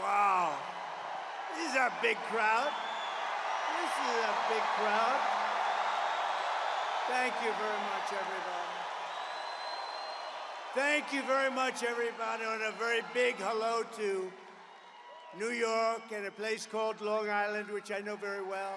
Wow. This is a big crowd. This is a big crowd. Thank you very much, everybody. Thank you very much, everybody, and a very big hello to New York and a place called Long Island, which I know very well.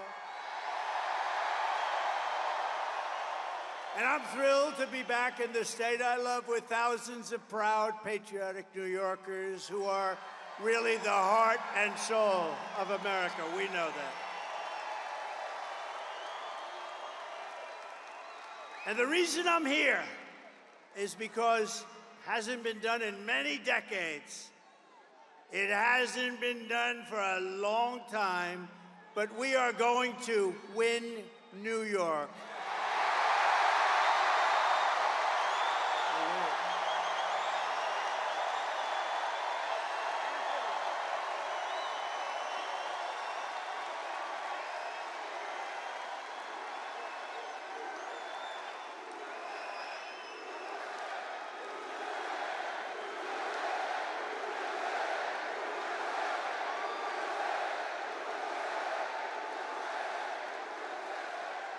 And I'm thrilled to be back in the state I love with thousands of proud, patriotic New Yorkers who are really the heart and soul of America. We know that. And the reason I'm here is because it hasn't been done in many decades. It hasn't been done for a long time, but we are going to win New York.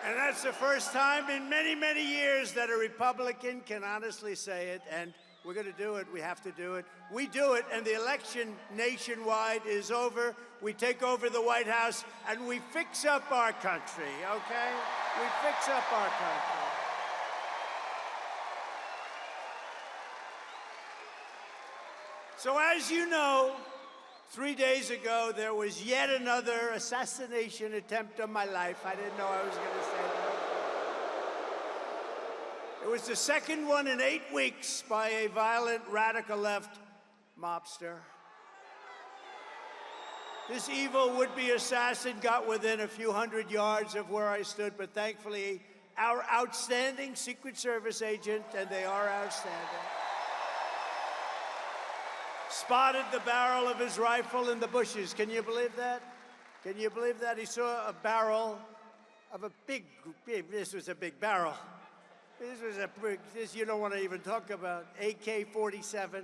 And that's the first time in many, many years that a Republican can honestly say it, and we're going to do it. We have to do it. We do it, and the election nationwide is over. We take over the White House, and we fix up our country, okay? We fix up our country. So as you know, 3 days ago, there was yet another assassination attempt on my life. I didn't know I was going to say that. It was the second one in 8 weeks by a violent radical left mobster. This evil would-be assassin got within a few hundred yards of where I stood, but thankfully, our outstanding Secret Service agent, and they are outstanding, spotted the barrel of his rifle in the bushes. Can you believe that? Can you believe that? He saw a barrel of a this was a big barrel. This you don't want to even talk about, AK-47.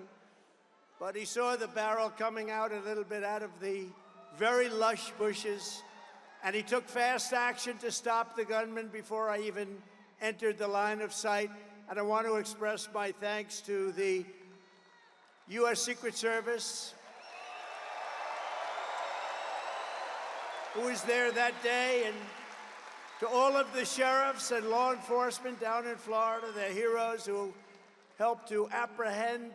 But he saw the barrel coming out a little bit out of the very lush bushes, and he took fast action to stop the gunman before I even entered the line of sight. And I want to express my thanks to the U.S. Secret Service, who was there that day, and to all of the sheriffs and law enforcement down in Florida, they're heroes who helped to apprehend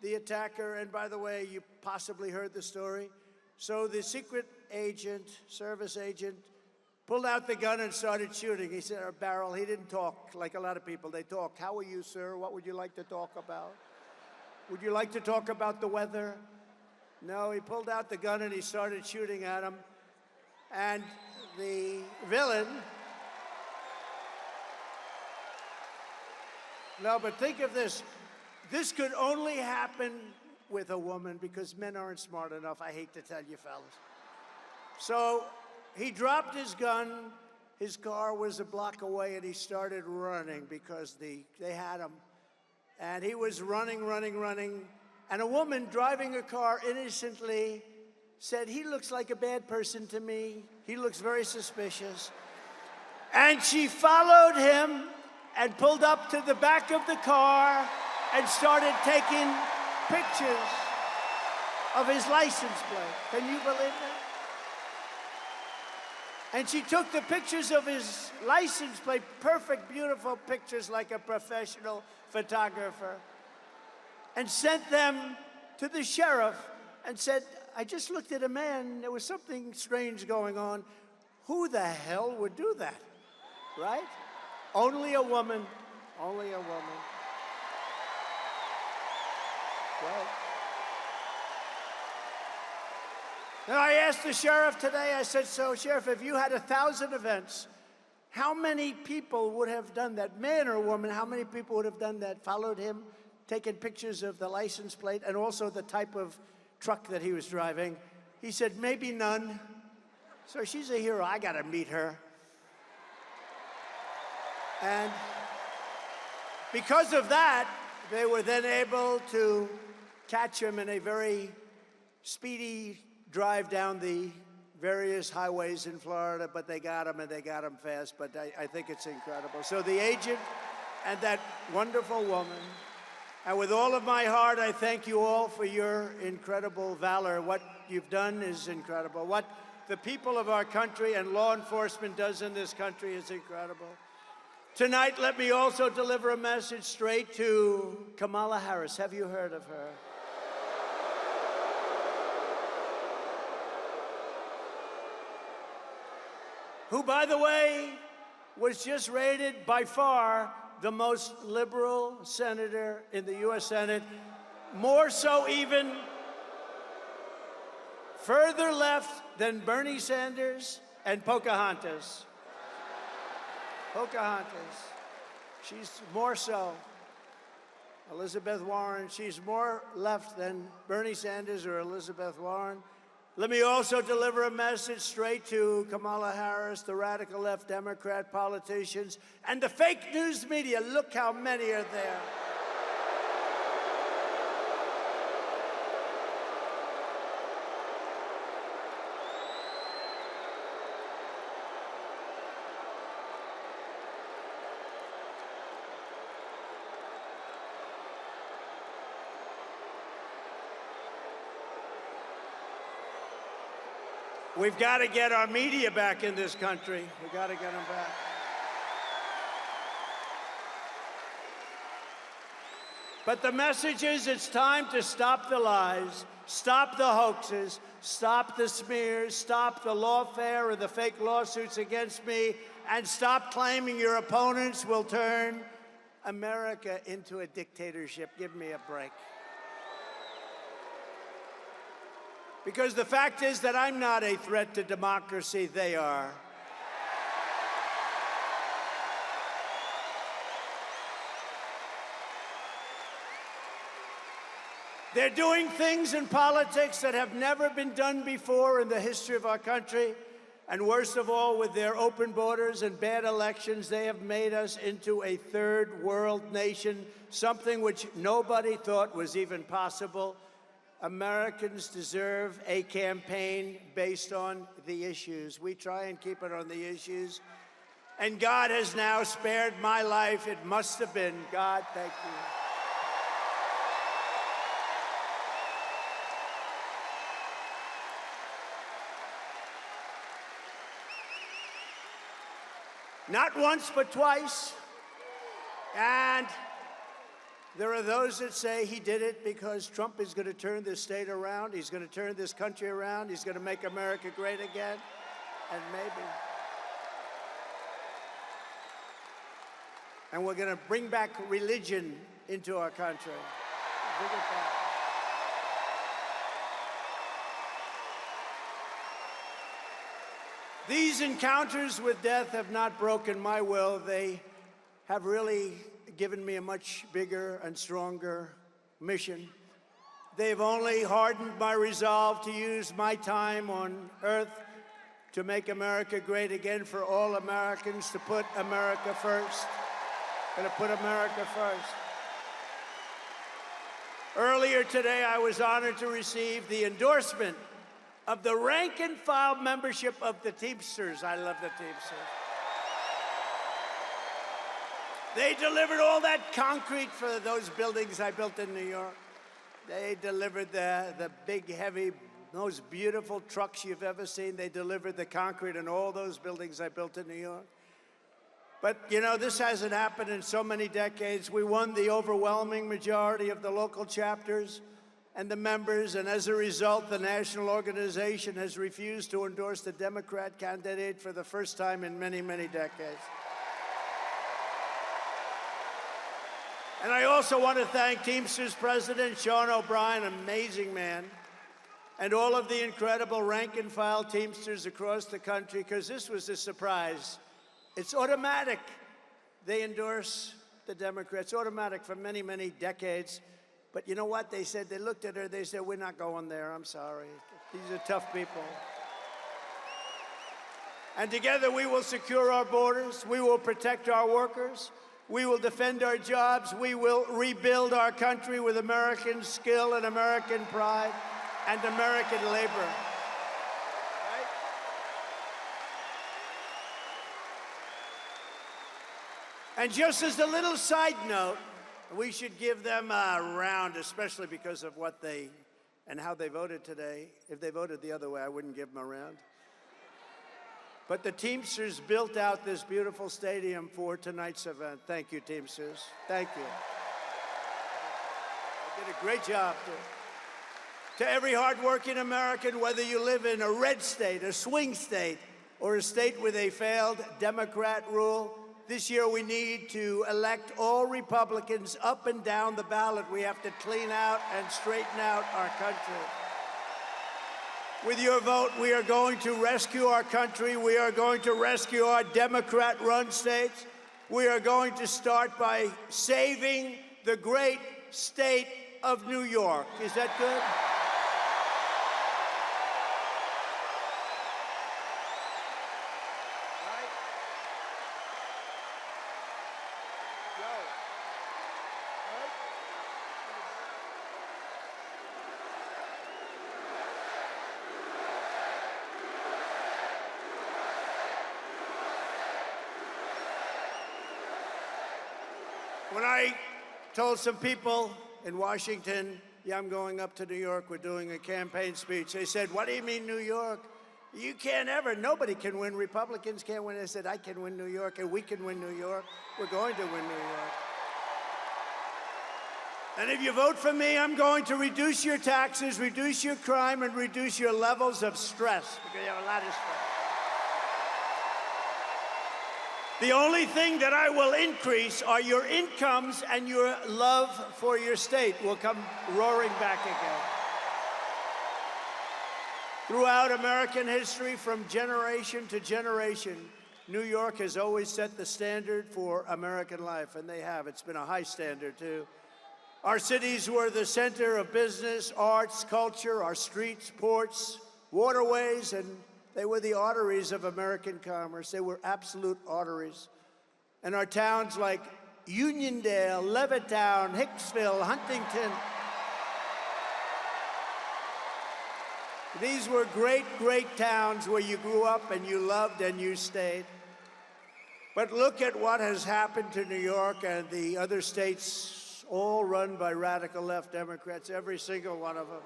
the attacker. And by the way, you possibly heard the story. So the secret agent, service agent, pulled out the gun and started shooting. He said, a barrel. He didn't talk like a lot of people. They talk. How are you, sir? What would you like to talk about? Would you like to talk about the weather? No, he pulled out the gun and he started shooting at him. And the villain, no, but think of this. This could only happen with a woman because men aren't smart enough, I hate to tell you fellas. So he dropped his gun, his car was a block away, and he started running because they had him. And he was running, and a woman driving a car innocently said, he looks like a bad person to me. He looks very suspicious. And she followed him and pulled up to the back of the car and started taking pictures of his license plate. Can you believe that? And she took the pictures of his license plate, perfect, beautiful pictures like a professional photographer, and sent them to the sheriff and said, I just looked at a man, there was something strange going on. Who the hell would do that, right? Only a woman, only a woman. Right. And I asked the sheriff today, I said, so Sheriff, if you had 1,000 events, how many people would have done that? Man or woman, how many people would have done that, followed him, taken pictures of the license plate and also the type of truck that he was driving? He said, maybe none. So she's a hero, I gotta meet her. And because of that, they were then able to catch him in a very speedy drive down the various highways in Florida, but they got him, and they got him fast. But I think it's incredible. So the agent and that wonderful woman, and with all of my heart, I thank you all for your incredible valor. What you've done is incredible. What the people of our country and law enforcement does in this country is incredible. Tonight, let me also deliver a message straight to Kamala Harris. Have you heard of her? Who, by the way, was just rated by far the most liberal senator in the U.S. Senate, more so even further left than Bernie Sanders and Pocahontas. Pocahontas. She's more so. Elizabeth Warren, she's more left than Bernie Sanders or Elizabeth Warren. Let me also deliver a message straight to Kamala Harris, the radical left Democrat politicians, and the fake news media. Look how many are there. We've got to get our media back in this country. We've got to get them back. But the message is it's time to stop the lies, stop the hoaxes, stop the smears, stop the lawfare or the fake lawsuits against me, and stop claiming your opponents will turn America into a dictatorship. Give me a break. Because the fact is that I'm not a threat to democracy, they are. They're doing things in politics that have never been done before in the history of our country. And worst of all, with their open borders and bad elections, they have made us into a third world nation, something which nobody thought was even possible. Americans deserve a campaign based on the issues. We try and keep it on the issues. And God has now spared my life. It must have been. God, thank you. Not once, but twice. And there are those that say he did it because Trump is going to turn this state around. He's going to turn this country around. He's going to make America great again. And maybe. And we're going to bring back religion into our country. Bring it back. These encounters with death have not broken my will. They have really given me a much bigger and stronger mission. They've only hardened my resolve to use my time on earth to make America great again for all Americans, to put America first. Going to put America first. Earlier today, I was honored to receive the endorsement of the rank and file membership of the Teamsters. I love the Teamsters. They delivered all that concrete for those buildings I built in New York. They delivered the big, heavy, most beautiful trucks you've ever seen. They delivered the concrete in all those buildings I built in New York. But, you know, this hasn't happened in so many decades. We won the overwhelming majority of the local chapters and the members, and as a result, the national organization has refused to endorse the Democrat candidate for the first time in many, many decades. And I also want to thank Teamsters President Sean O'Brien, amazing man, and all of the incredible rank-and-file Teamsters across the country, because this was a surprise. It's automatic. They endorse the Democrats, automatic for many, many decades. But you know what? They said, they looked at her, they said, we're not going there, I'm sorry. These are tough people. And together we will secure our borders, we will protect our workers, we will defend our jobs, we will rebuild our country with American skill and American pride. and American labor. Right? And just as a little side note, we should give them a round, especially because of what they and how they voted today. If they voted the other way, I wouldn't give them a round. But the Teamsters built out this beautiful stadium for tonight's event. Thank you, Teamsters. Thank you. They did a great job. To every hardworking American, whether you live in a red state, a swing state, or a state with a failed Democrat rule, this year we need to elect all Republicans up and down the ballot. We have to clean out and straighten out our country. With your vote, we are going to rescue our country. We are going to rescue our Democrat-run states. We are going to start by saving the great state of New York. Is that good? When I told some people in Washington, yeah, I'm going up to New York, we're doing a campaign speech, they said, what do you mean New York? You can't ever, nobody can win, Republicans can't win. I said, I can win New York, and we can win New York. We're going to win New York. And if you vote for me, I'm going to reduce your taxes, reduce your crime, and reduce your levels of stress, because you have a lot of stress. The only thing that I will increase are your incomes, and your love for your state will come roaring back again. Throughout American history, from generation to generation, New York has always set the standard for American life, and they have. It's been a high standard, too. Our cities were the center of business, arts, culture, our streets, ports, waterways, and they were the arteries of American commerce. They were absolute arteries. And our towns like Uniondale, Levittown, Hicksville, Huntington, these were great, great towns where you grew up and you loved and you stayed. But look at what has happened to New York and the other states, all run by radical left Democrats, every single one of them.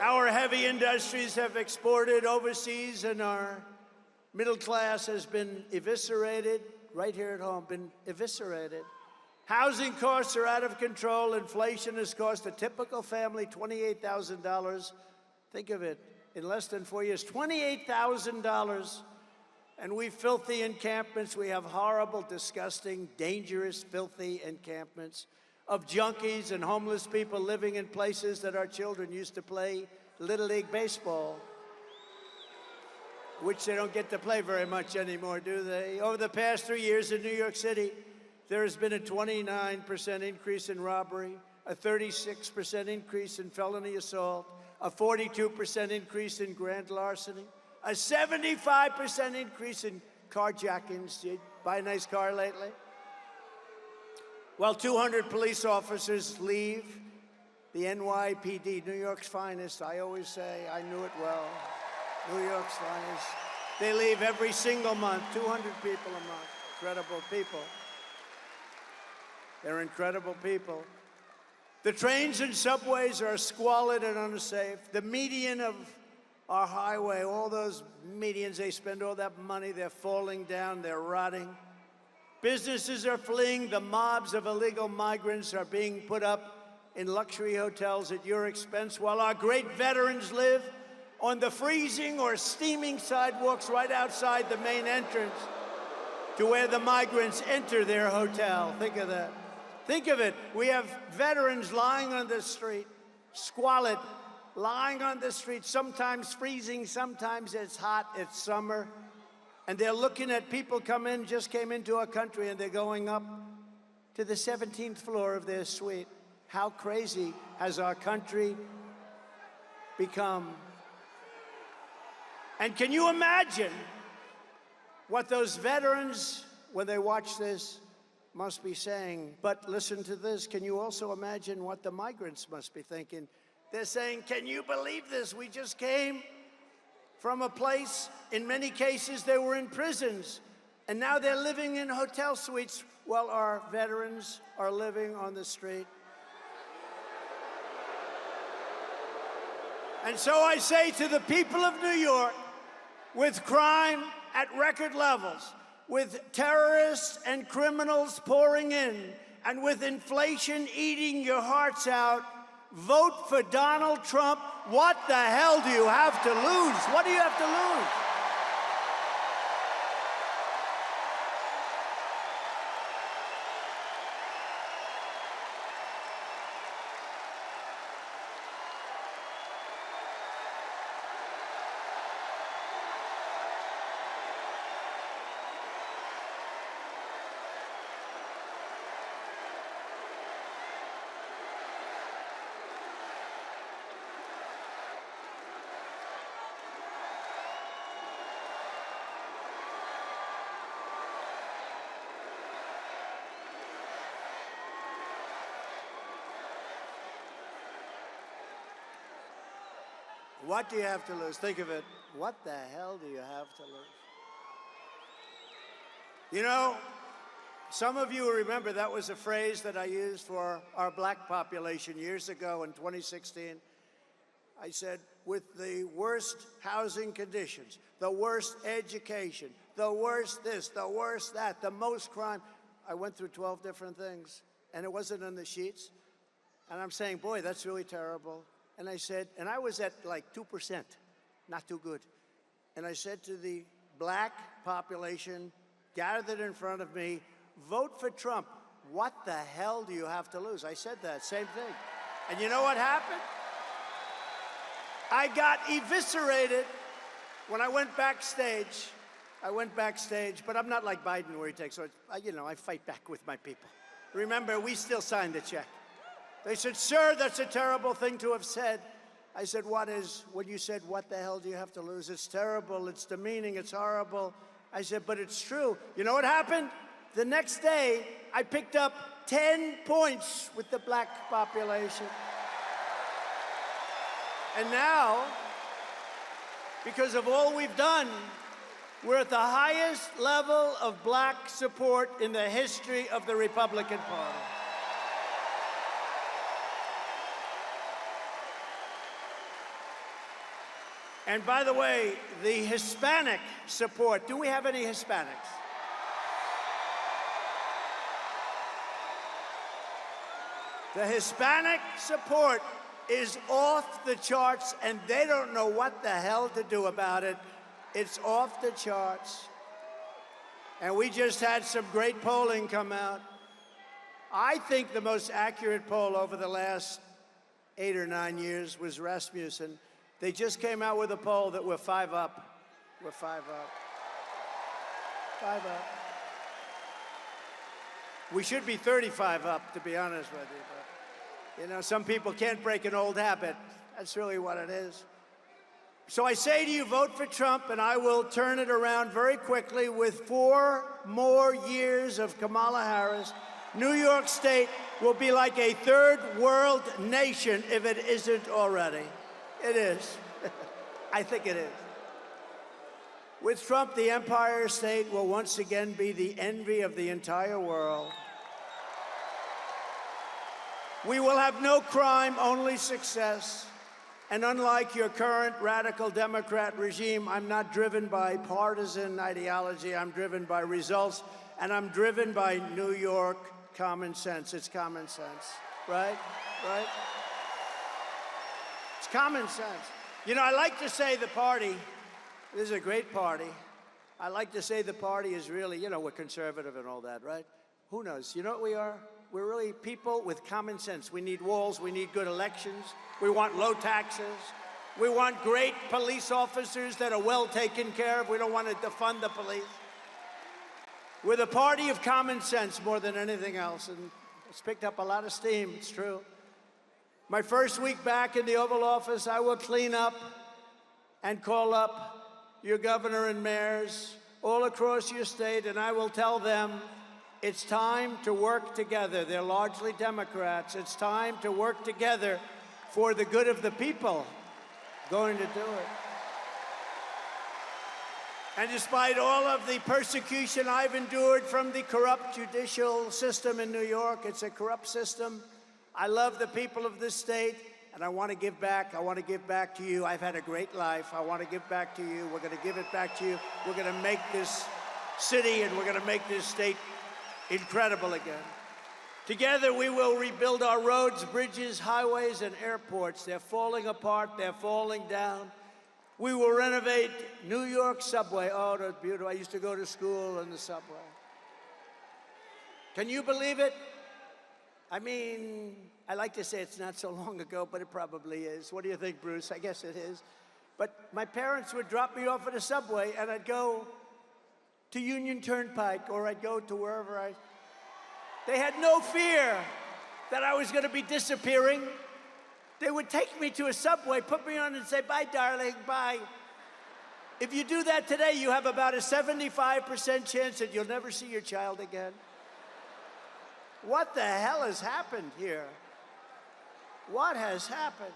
Our heavy industries have exported overseas, and our middle class has been eviscerated, right here at home, been eviscerated. Housing costs are out of control. Inflation has cost a typical family $28,000. Think of it, in less than 4 years, $28,000. And we filthy encampments. We have horrible, disgusting, dangerous, filthy encampments of junkies and homeless people living in places that our children used to play Little League baseball, which they don't get to play very much anymore, do they? Over the past 3 years in New York City, there has been a 29% increase in robbery, a 36% increase in felony assault, a 42% increase in grand larceny, a 75% increase in carjackings. Did you buy a nice car lately? Well, 200 police officers leave the NYPD, New York's finest. I always say, I knew it well, New York's finest. They leave every single month, 200 people a month. Incredible people. They're incredible people. The trains and subways are squalid and unsafe. The median of our highway, all those medians, they spend all that money, they're falling down, they're rotting. Businesses are fleeing. The mobs of illegal migrants are being put up in luxury hotels at your expense, while our great veterans live on the freezing or steaming sidewalks right outside the main entrance to where the migrants enter their hotel. Think of that. Think of it. We have veterans lying on the street, squalid, lying on the street, sometimes freezing, sometimes it's hot, it's summer. And they're looking at people just came into our country, and they're going up to the 17th floor of their suite. How crazy has our country become? And can you imagine what those veterans, when they watch this, must be saying, but listen to this, can you also imagine what the migrants must be thinking? They're saying, can you believe this? We just came from a place, in many cases, they were in prisons, and now they're living in hotel suites while our veterans are living on the street. And so I say to the people of New York, with crime at record levels, with terrorists and criminals pouring in, and with inflation eating your hearts out, vote for Donald Trump. What the hell do you have to lose? What do you have to lose? What do you have to lose? Think of it. What the hell do you have to lose? You know, some of you remember that was a phrase that I used for our black population years ago in 2016. I said, with the worst housing conditions, the worst education, the worst this, the worst that, the most crime. I went through 12 different things, and it wasn't in the sheets. And I'm saying, boy, that's really terrible. And I said, and I was at like 2%, not too good. And I said to the black population gathered in front of me, vote for Trump. What the hell do you have to lose? I said that, same thing. And you know what happened? I got eviscerated when I went backstage. But I'm not like Biden where he takes, so I fight back with my people. Remember, we still signed the check. They said, sir, that's a terrible thing to have said. I said, when you said, what the hell do you have to lose? It's terrible, it's demeaning, it's horrible. I said, but it's true. You know what happened? The next day, I picked up 10 points with the black population. And now, because of all we've done, we're at the highest level of black support in the history of the Republican Party. And by the way, the Hispanic support, do we have any Hispanics? The Hispanic support is off the charts, and they don't know what the hell to do about it. It's off the charts. And we just had some great polling come out. I think the most accurate poll over the last 8 or 9 years was Rasmussen. They just came out with a poll that we're 5 up. We're 5 up. 5 up. We should be 35 up, to be honest with you. But, some people can't break an old habit. That's really what it is. So I say to you, vote for Trump, and I will turn it around very quickly. With 4 more years of Kamala Harris, New York State will be like a third world nation if it isn't already. It is. I think it is. With Trump, the Empire State will once again be the envy of the entire world. We will have no crime, only success. And unlike your current radical Democrat regime, I'm not driven by partisan ideology. I'm driven by results, and I'm driven by New York common sense. It's common sense, right? Right? It's common sense. I like to say the party, this is a great party. I like to say the party is really, we're conservative and all that, right? Who knows? You know what we are? We're really people with common sense. We need walls. We need good elections. We want low taxes. We want great police officers that are well taken care of. We don't want to defund the police. We're the party of common sense more than anything else, and it's picked up a lot of steam. It's true. My first week back in the Oval Office, I will clean up and call up your governor and mayors all across your state, and I will tell them It's time to work together. They're largely Democrats. It's time to work together for the good of the people. Going to do it. And despite all of the persecution I've endured from the corrupt judicial system in New York, it's a corrupt system. I love the people of this state, and I want to give back. I want to give back to you. I've had a great life. I want to give back to you. We're going to give it back to you. We're going to make this city and we're going to make this state incredible again. Together, we will rebuild our roads, bridges, highways, and airports. They're falling apart. They're falling down. We will renovate New York subway. Oh, that's beautiful. I used to go to school on the subway. Can you believe it? I mean, I like to say it's not so long ago, but it probably is. What do you think, Bruce? I guess it is. But my parents would drop me off at a subway, and I'd go to Union Turnpike, or I'd go to wherever They had no fear that I was going to be disappearing. They would take me to a subway, put me on and say, bye, darling, bye. If you do that today, you have about a 75% chance that you'll never see your child again. What the hell has happened here? What has happened?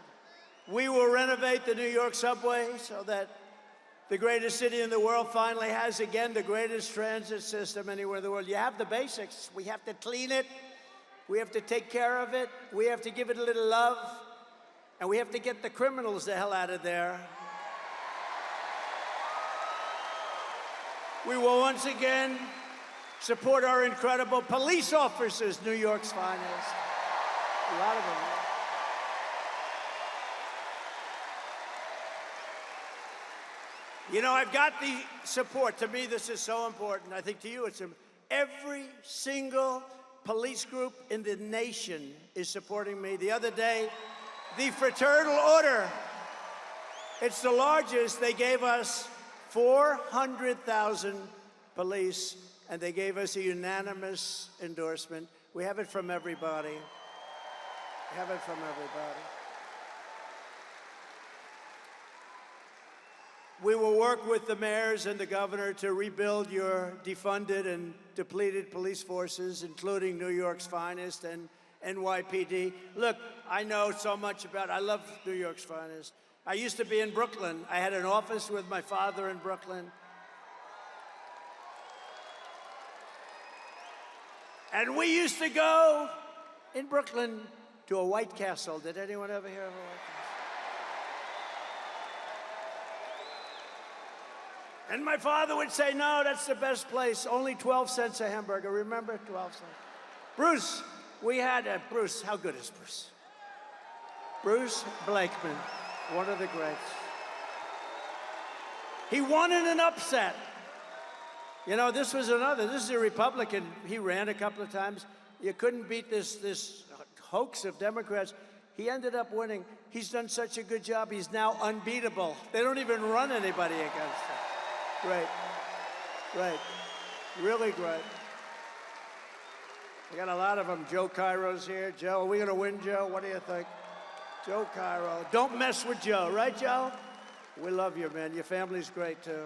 We will renovate the New York subway so that the greatest city in the world finally has, again, the greatest transit system anywhere in the world. You have the basics. We have to clean it. We have to take care of it. We have to give it a little love. And we have to get the criminals the hell out of there. We will once again support our incredible police officers, New York's finest. A lot of them. You know, I've got the support. To me, this is so important. I think to you, it's every single police group in the nation is supporting me. The other day, the Fraternal Order, it's the largest. They gave us 400,000 police, and they gave us a unanimous endorsement. We have it from everybody. We have it from everybody. We will work with the mayors and the governor to rebuild your defunded and depleted police forces, including New York's finest and NYPD. Look, I know so much about, I love New York's finest. I used to be in Brooklyn. I had an office with my father in Brooklyn. And we used to go in Brooklyn to a White Castle. Did anyone ever hear of a White Castle? And my father would say, no, that's the best place. Only 12 cents a hamburger. Remember? 12 cents. Bruce, we had Bruce. How good is Bruce? Bruce Blakeman, one of the greats. He won in an upset. You know, this is a Republican. He ran a couple of times. You couldn't beat this hoax of Democrats. He ended up winning. He's done such a good job. He's now unbeatable. They don't even run anybody against him. Great, great, really great. We got a lot of them. Joe Cairo's here. Joe, are we gonna win, Joe? What do you think? Joe Cairo. Don't mess with Joe, right, Joe? We love you, man. Your family's great, too.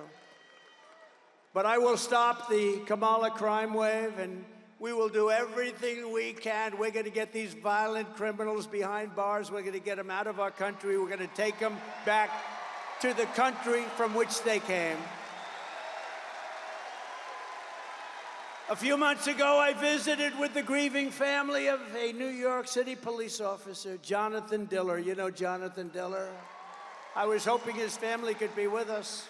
But I will stop the Kamala crime wave, and we will do everything we can. We're gonna get these violent criminals behind bars. We're gonna get them out of our country. We're gonna take them back to the country from which they came. A few months ago, I visited with the grieving family of a New York City police officer, Jonathan Diller. You know Jonathan Diller? I was hoping his family could be with us.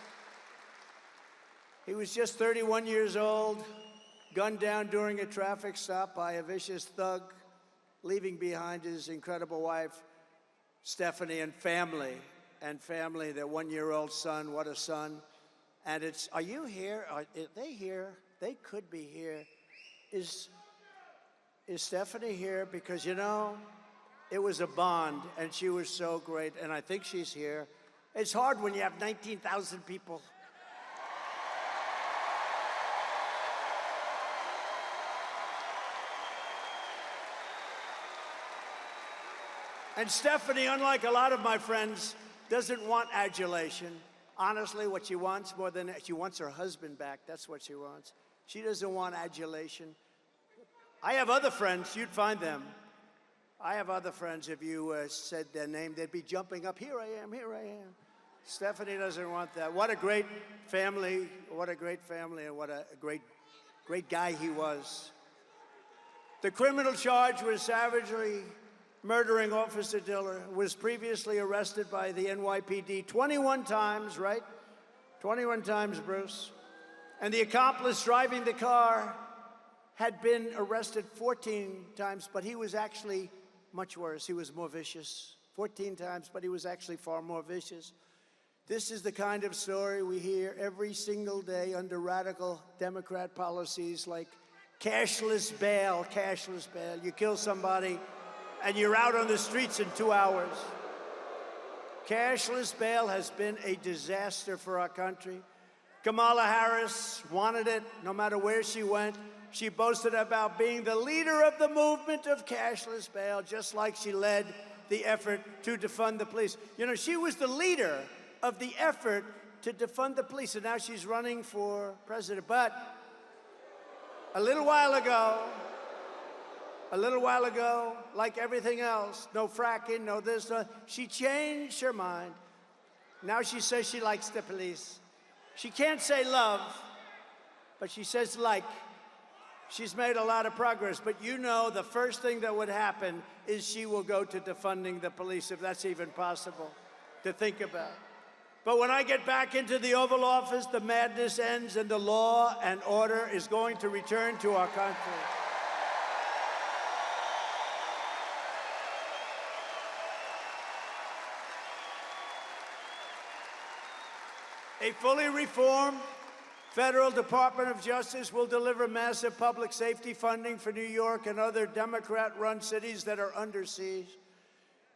He was just 31 years old, gunned down during a traffic stop by a vicious thug, leaving behind his incredible wife, Stephanie, and family, their one-year-old son. What a son. And are you here? Are they here? They could be here. Is Stephanie here? Because, you know, it was a bond, and she was so great, and I think she's here. It's hard when you have 19,000 people. And Stephanie, unlike a lot of my friends, doesn't want adulation. Honestly, what she wants more than, she wants her husband back. That's what she wants. She doesn't want adulation. I have other friends, you'd find them. I have other friends, if you said their name, they'd be jumping up, here I am, here I am. Stephanie doesn't want that. What a great family, and what a great guy he was. The criminal charge was savagely murdering Officer Diller, was previously arrested by the NYPD 21 times, right? 21 times, Bruce. And the accomplice driving the car had been arrested 14 times, but he was actually much worse. He was more vicious. 14 times, but he was actually far more vicious. This is the kind of story we hear every single day under radical Democrat policies like cashless bail, cashless bail. You kill somebody and you're out on the streets in 2 hours. Cashless bail has been a disaster for our country. Kamala Harris wanted it no matter where she went. She boasted about being the leader of the movement of cashless bail, just like she led the effort to defund the police. You know, she was the leader of the effort to defund the police, and now she's running for president. But a little while ago, like everything else, no fracking, no this, no, she changed her mind. Now she says she likes the police. She can't say love, but she says like. She's made a lot of progress, but you know the first thing that would happen is she will go to defunding the police, if that's even possible to think about. But when I get back into the Oval Office, the madness ends and the law and order is going to return to our country. A fully reformed Federal Department of Justice will deliver massive public safety funding for New York and other Democrat-run cities that are under siege.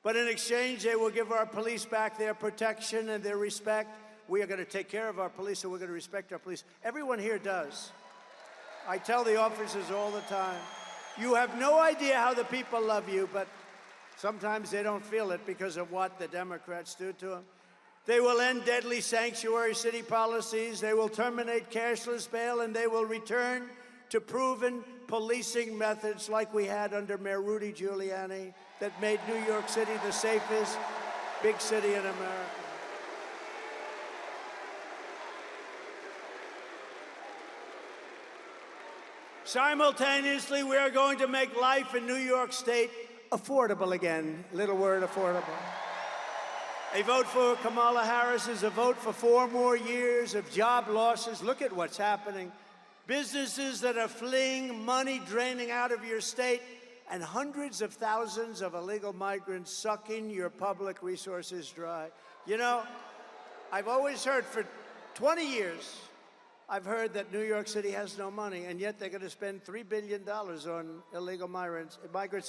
But in exchange, they will give our police back their protection and their respect. We are going to take care of our police, and we're going to respect our police. Everyone here does. I tell the officers all the time, you have no idea how the people love you, but sometimes they don't feel it because of what the Democrats do to them. They will end deadly sanctuary city policies, they will terminate cashless bail, and they will return to proven policing methods like we had under Mayor Rudy Giuliani that made New York City the safest big city in America. Simultaneously, we are going to make life in New York State affordable again. Little word, affordable. A vote for Kamala Harris is a vote for 4 more years of job losses. Look at what's happening. Businesses that are fleeing, money draining out of your state, and hundreds of thousands of illegal migrants sucking your public resources dry. You know, I've always heard for 20 years, I've heard that New York City has no money, and yet they're going to spend $3 billion on illegal migrants,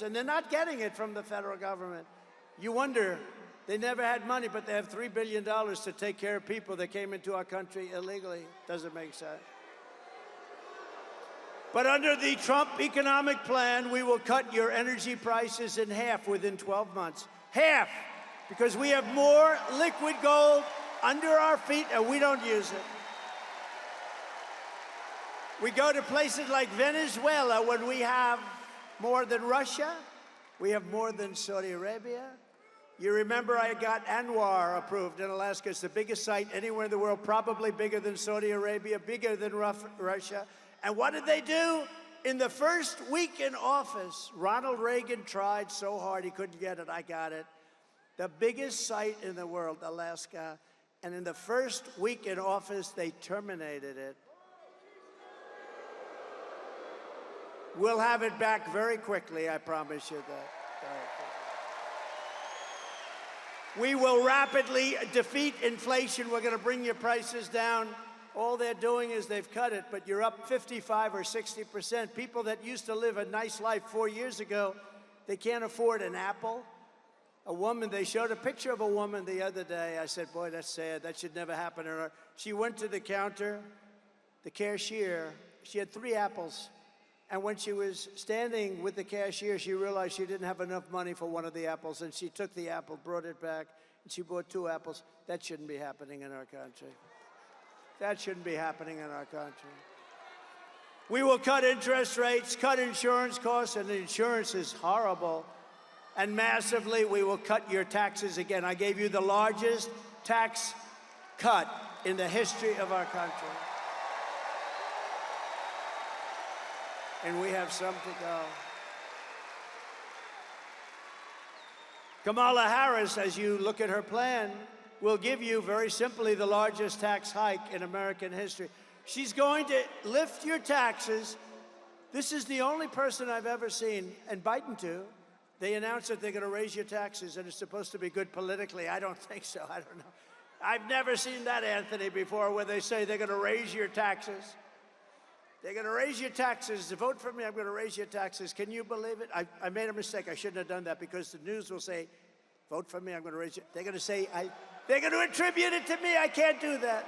and they're not getting it from the federal government. You wonder, they never had money, but they have $3 billion to take care of people that came into our country illegally. Doesn't make sense. But under the Trump economic plan, we will cut your energy prices in half within 12 months. Half! Because we have more liquid gold under our feet and we don't use it. We go to places like Venezuela when we have more than Russia. We have more than Saudi Arabia. You remember I got Anwar approved in Alaska. It's the biggest site anywhere in the world, probably bigger than Saudi Arabia, bigger than Russia. And what did they do? In the first week in office, Ronald Reagan tried so hard he couldn't get it. I got it. The biggest site in the world, Alaska. And in the first week in office, they terminated it. We'll have it back very quickly, I promise you that. We will rapidly defeat inflation. We're going to bring your prices down. All they're doing is they've cut it, but you're up 55 or 60%. People that used to live a nice life 4 years ago, they can't afford an apple. A woman, they showed a picture of a woman the other day. I said, boy, that's sad. That should never happen to her. She went to the counter, the cashier. She had 3 apples. And when she was standing with the cashier, she realized she didn't have enough money for one of the apples, and she took the apple, brought it back, and she bought 2 apples. That shouldn't be happening in our country. That shouldn't be happening in our country. We will cut interest rates, cut insurance costs, and insurance is horrible. And massively, we will cut your taxes again. I gave you the largest tax cut in the history of our country. And we have some to go. Kamala Harris, as you look at her plan, will give you, very simply, the largest tax hike in American history. She's going to lift your taxes. This is the only person I've ever seen, and Biden too. They announced that they're going to raise your taxes, and it's supposed to be good politically. I don't think so. I don't know. I've never seen that, Anthony, before, where they say they're going to raise your taxes. They're going to raise your taxes. Vote for me, I'm going to raise your taxes. Can you believe it? I made a mistake. I shouldn't have done that, because the news will say, vote for me, I'm going to raise your... They're going to say, they're going to attribute it to me. I can't do that.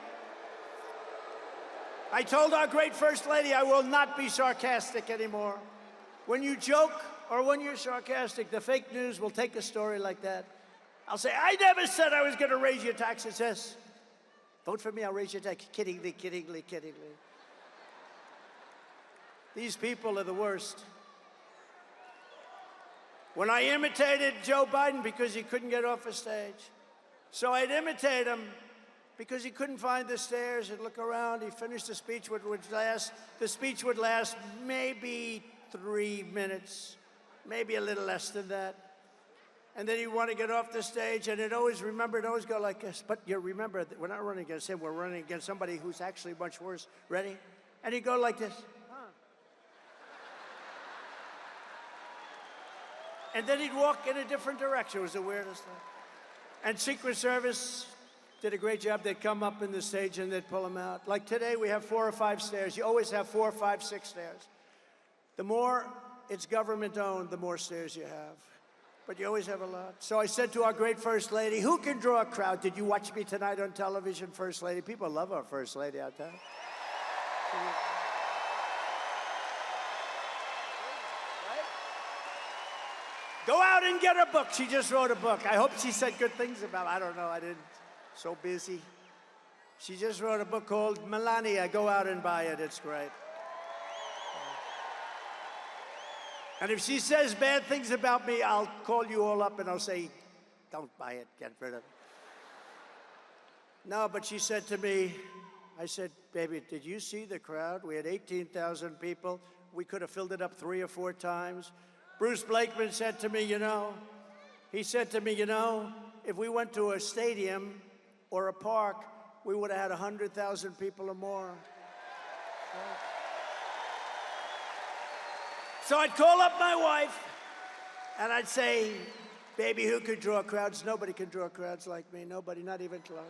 I told our great First Lady I will not be sarcastic anymore. When you joke or when you're sarcastic, the fake news will take a story like that. I'll say, I never said I was going to raise your taxes. Yes. Vote for me, I'll raise your taxes. Kiddingly, kiddingly, kiddingly. These people are the worst. When I imitated Joe Biden because he couldn't get off a stage, so I'd imitate him because he couldn't find the stairs and look around. He finished the speech, the speech would last maybe 3 minutes, maybe a little less than that. And then he'd want to get off the stage, and it'd always go like this. But you remember, we're not running against him, we're running against somebody who's actually much worse. Ready? And he'd go like this. And then he'd walk in a different direction. It was the weirdest thing. And Secret Service did a great job. They'd come up in the stage and they'd pull him out. Like today, we have 4 or 5 stairs. You always have 4, 5, 6 stairs. The more it's government-owned, the more stairs you have. But you always have a lot. So I said to our great First Lady, who can draw a crowd? Did you watch me tonight on television, First Lady? People love our First Lady out there. Go out and get her book. She just wrote a book. I hope she said good things about it. I don't know. I didn't. So busy. She just wrote a book called Melania. Go out and buy it. It's great. And if she says bad things about me, I'll call you all up and I'll say, don't buy it. Get rid of it. No, but she said to me, I said, baby, did you see the crowd? We had 18,000 people. We could have filled it up 3 or 4 times. Bruce Blakeman said to me, if we went to a stadium or a park, we would have had 100,000 people or more. So I'd call up my wife, and I'd say, baby, who could draw crowds? Nobody can draw crowds like me. Nobody, not even close.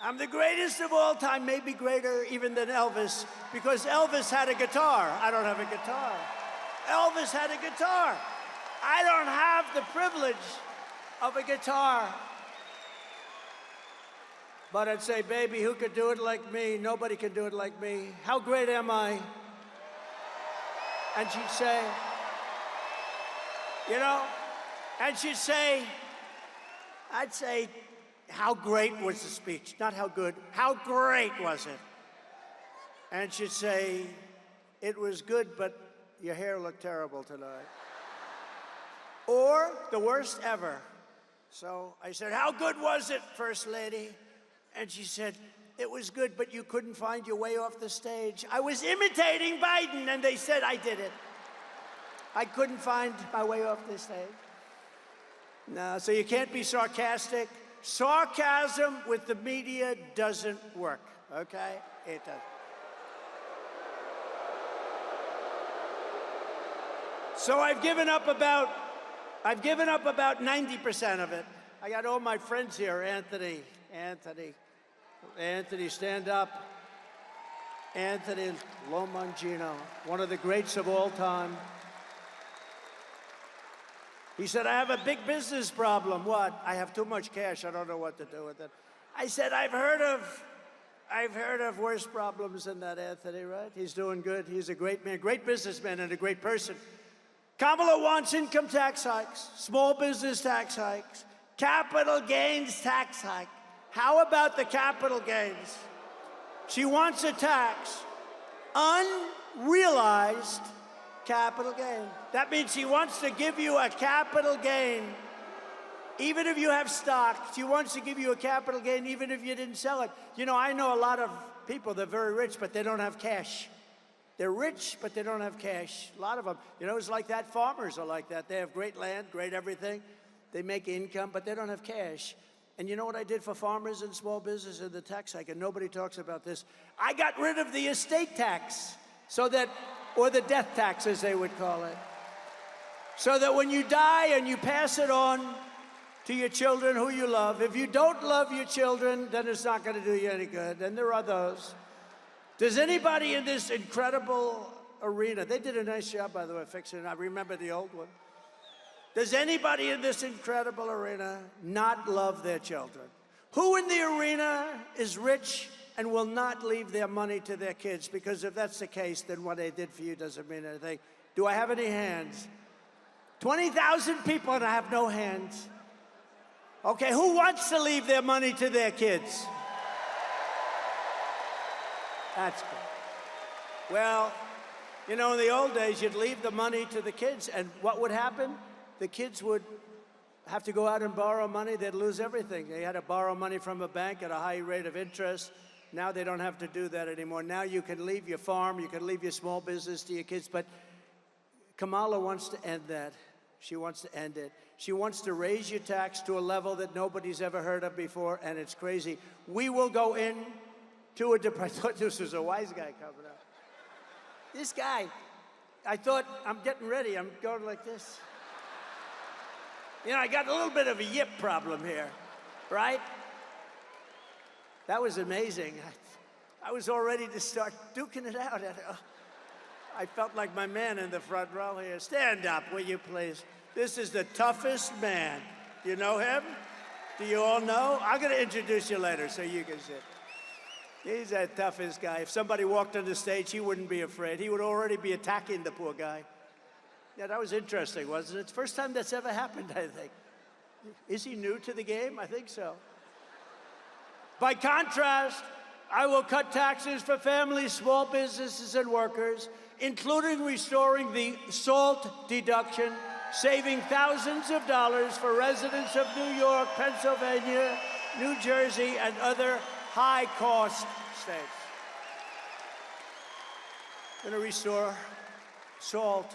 I'm the greatest of all time, maybe greater even than Elvis, because Elvis had a guitar. I don't have a guitar. Elvis had a guitar. I don't have the privilege of a guitar. But I'd say, baby, who could do it like me? Nobody can do it like me. How great am I? And she'd say, and she'd say, I'd say, how great was the speech? Not how good, how great was it? And she'd say, it was good, but your hair looked terrible tonight. Or the worst ever. So I said, how good was it, First Lady? And she said, it was good, but you couldn't find your way off the stage. I was imitating Biden, and they said I did it. I couldn't find my way off the stage. No, so you can't be sarcastic. Sarcasm with the media doesn't work, okay? It doesn't. So I've given up about 90% of it. I got all my friends here. Anthony, stand up. Anthony Lomangino, one of the greats of all time. He said, I have a big business problem. What? I have too much cash. I don't know what to do with it. I said, I've heard of worse problems than that, Anthony, right? He's doing good. He's a great man, great businessman, and a great person. Kamala wants income tax hikes, small business tax hikes, capital gains tax hike. How about the capital gains? She wants a tax realized capital gain. That means he wants to give you a capital gain. Even if you have stock, she wants to give you a capital gain even if you didn't sell it. You know, I know a lot of people, they're very rich, but they don't have cash. They're rich, but they don't have cash. A lot of them. You know, it's like that. Farmers are like that. They have great land, great everything. They make income, but they don't have cash. And you know what I did for farmers and small business in the tax hike? And nobody talks about this. I got rid of the estate tax, so that, or the death tax, as they would call it, so that when you die and you pass it on to your children who you love, if you don't love your children, then it's not going to do you any good. And there are those. Does anybody in this incredible arena, they did a nice job, by the way, fixing it. I remember the old one. Does anybody in this incredible arena not love their children? Who in the arena is rich and will not leave their money to their kids? Because if that's the case, then what they did for you doesn't mean anything. Do I have any hands? 20,000 people and I have no hands. Okay, who wants to leave their money to their kids? That's good. Well, you know, in the old days, you'd leave the money to the kids, and what would happen? The kids would have to go out and borrow money. They'd lose everything. They had to borrow money from a bank at a high rate of interest. Now they don't have to do that anymore. Now you can leave your farm, you can leave your small business to your kids, but Kamala wants to end that. She wants to end it. She wants to raise your tax to a level that nobody's ever heard of before, and it's crazy. We will go in to a I thought this was a wise guy coming up. This guy, I thought, I'm getting ready. I'm going like this. You know, I got a little bit of a yip problem here, right? That was amazing. I was all ready to start duking it out. I felt like my man in the front row here. Stand up, will you please? This is the toughest man. Do you know him? Do you all know? I'm going to introduce you later so you can sit. He's the toughest guy. If somebody walked on the stage, he wouldn't be afraid. He would already be attacking the poor guy. Yeah, that was interesting, wasn't it? It's the first time that's ever happened, I think. Is he new to the game? I think so. By contrast, I will cut taxes for families, small businesses, and workers, including restoring the SALT deduction, saving thousands of dollars for residents of New York, Pennsylvania, New Jersey, and other high-cost states. I'm going to restore SALT.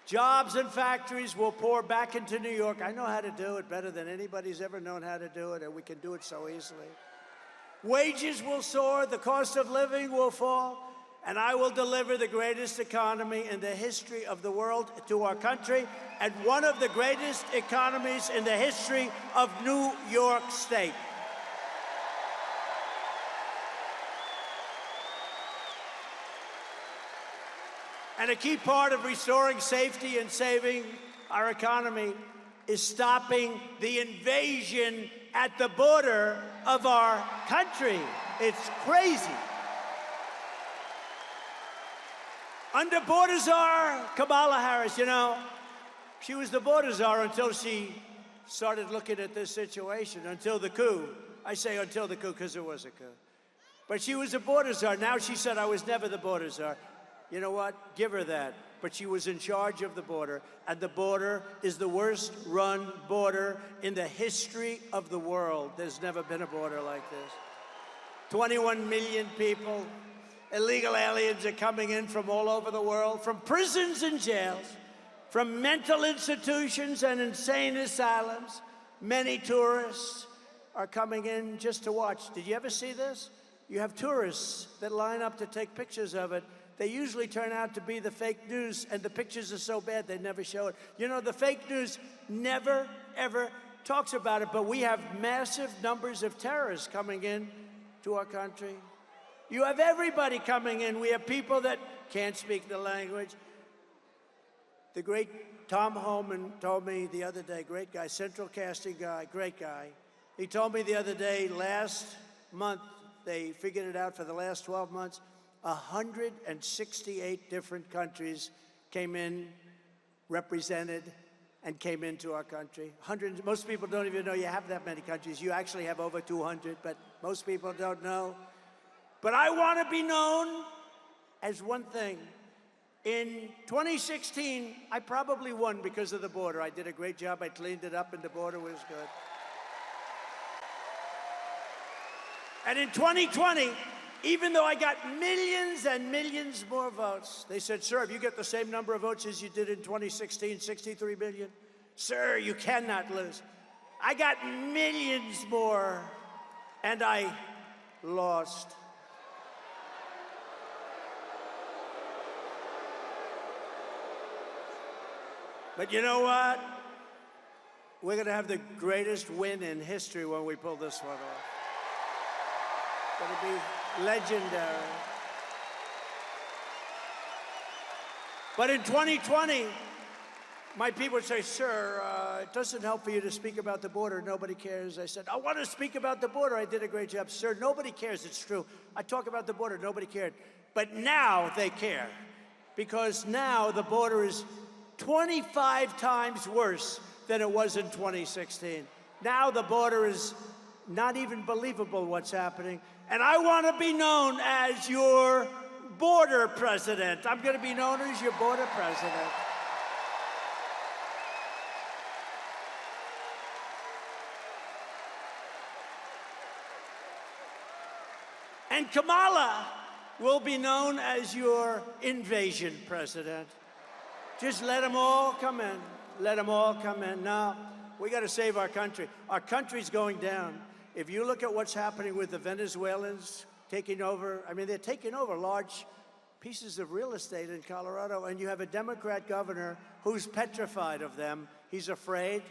Jobs and factories will pour back into New York. I know how to do it better than anybody's ever known how to do it, and we can do it so easily. Wages will soar, the cost of living will fall, and I will deliver the greatest economy in the history of the world to our country, and one of the greatest economies in the history of New York State. And a key part of restoring safety and saving our economy is stopping the invasion at the border of our country. It's crazy. Under border czar Kamala Harris, you know, she was the border czar until she started looking at this situation, until the coup. I say until the coup because it was a coup. But she was a border czar. Now she said, I was never the border czar. You know what? Give her that. But she was in charge of the border, and the border is the worst-run border in the history of the world. There's never been a border like this. 21 million people, illegal aliens are coming in from all over the world, from prisons and jails, from mental institutions and insane asylums. Many tourists are coming in just to watch. Did you ever see this? You have tourists that line up to take pictures of it. They usually turn out to be the fake news, and the pictures are so bad they never show it. You know, the fake news never, ever talks about it, but we have massive numbers of terrorists coming in to our country. You have everybody coming in. We have people that can't speak the language. The great Tom Homan told me the other day, great guy, central casting guy, great guy. He told me the other day, last month, they figured it out for the last 12 months, 168 different countries came in, represented, and came into our country. Most people don't even know you have that many countries. You actually have over 200, but most people don't know. But I want to be known as one thing. In 2016, I probably won because of the border. I did a great job. I cleaned it up, and the border was good. And in 2020, even though I got millions and millions more votes, they said, sir, if you get the same number of votes as you did in 2016, 63 million, sir, you cannot lose. I got millions more, and I lost. But you know what? We're going to have the greatest win in history when we pull this one off. It's going to be legendary. But in 2020, my people would say, sir, it doesn't help for you to speak about the border. Nobody cares. I said, I want to speak about the border. I did a great job. Sir, nobody cares. It's true. I talk about the border. Nobody cared. But now they care, because now the border is 25 times worse than it was in 2016. Now the border is not even believable what's happening. And I want to be known as your border president. I'm going to be known as your border president. And Kamala will be known as your invasion president. Just let them all come in. Let them all come in. Now, we got to save our country. Our country's going down. If you look at what's happening with the Venezuelans taking over, I mean, they're taking over large pieces of real estate in Colorado, and you have a Democrat governor who's petrified of them. He's afraid.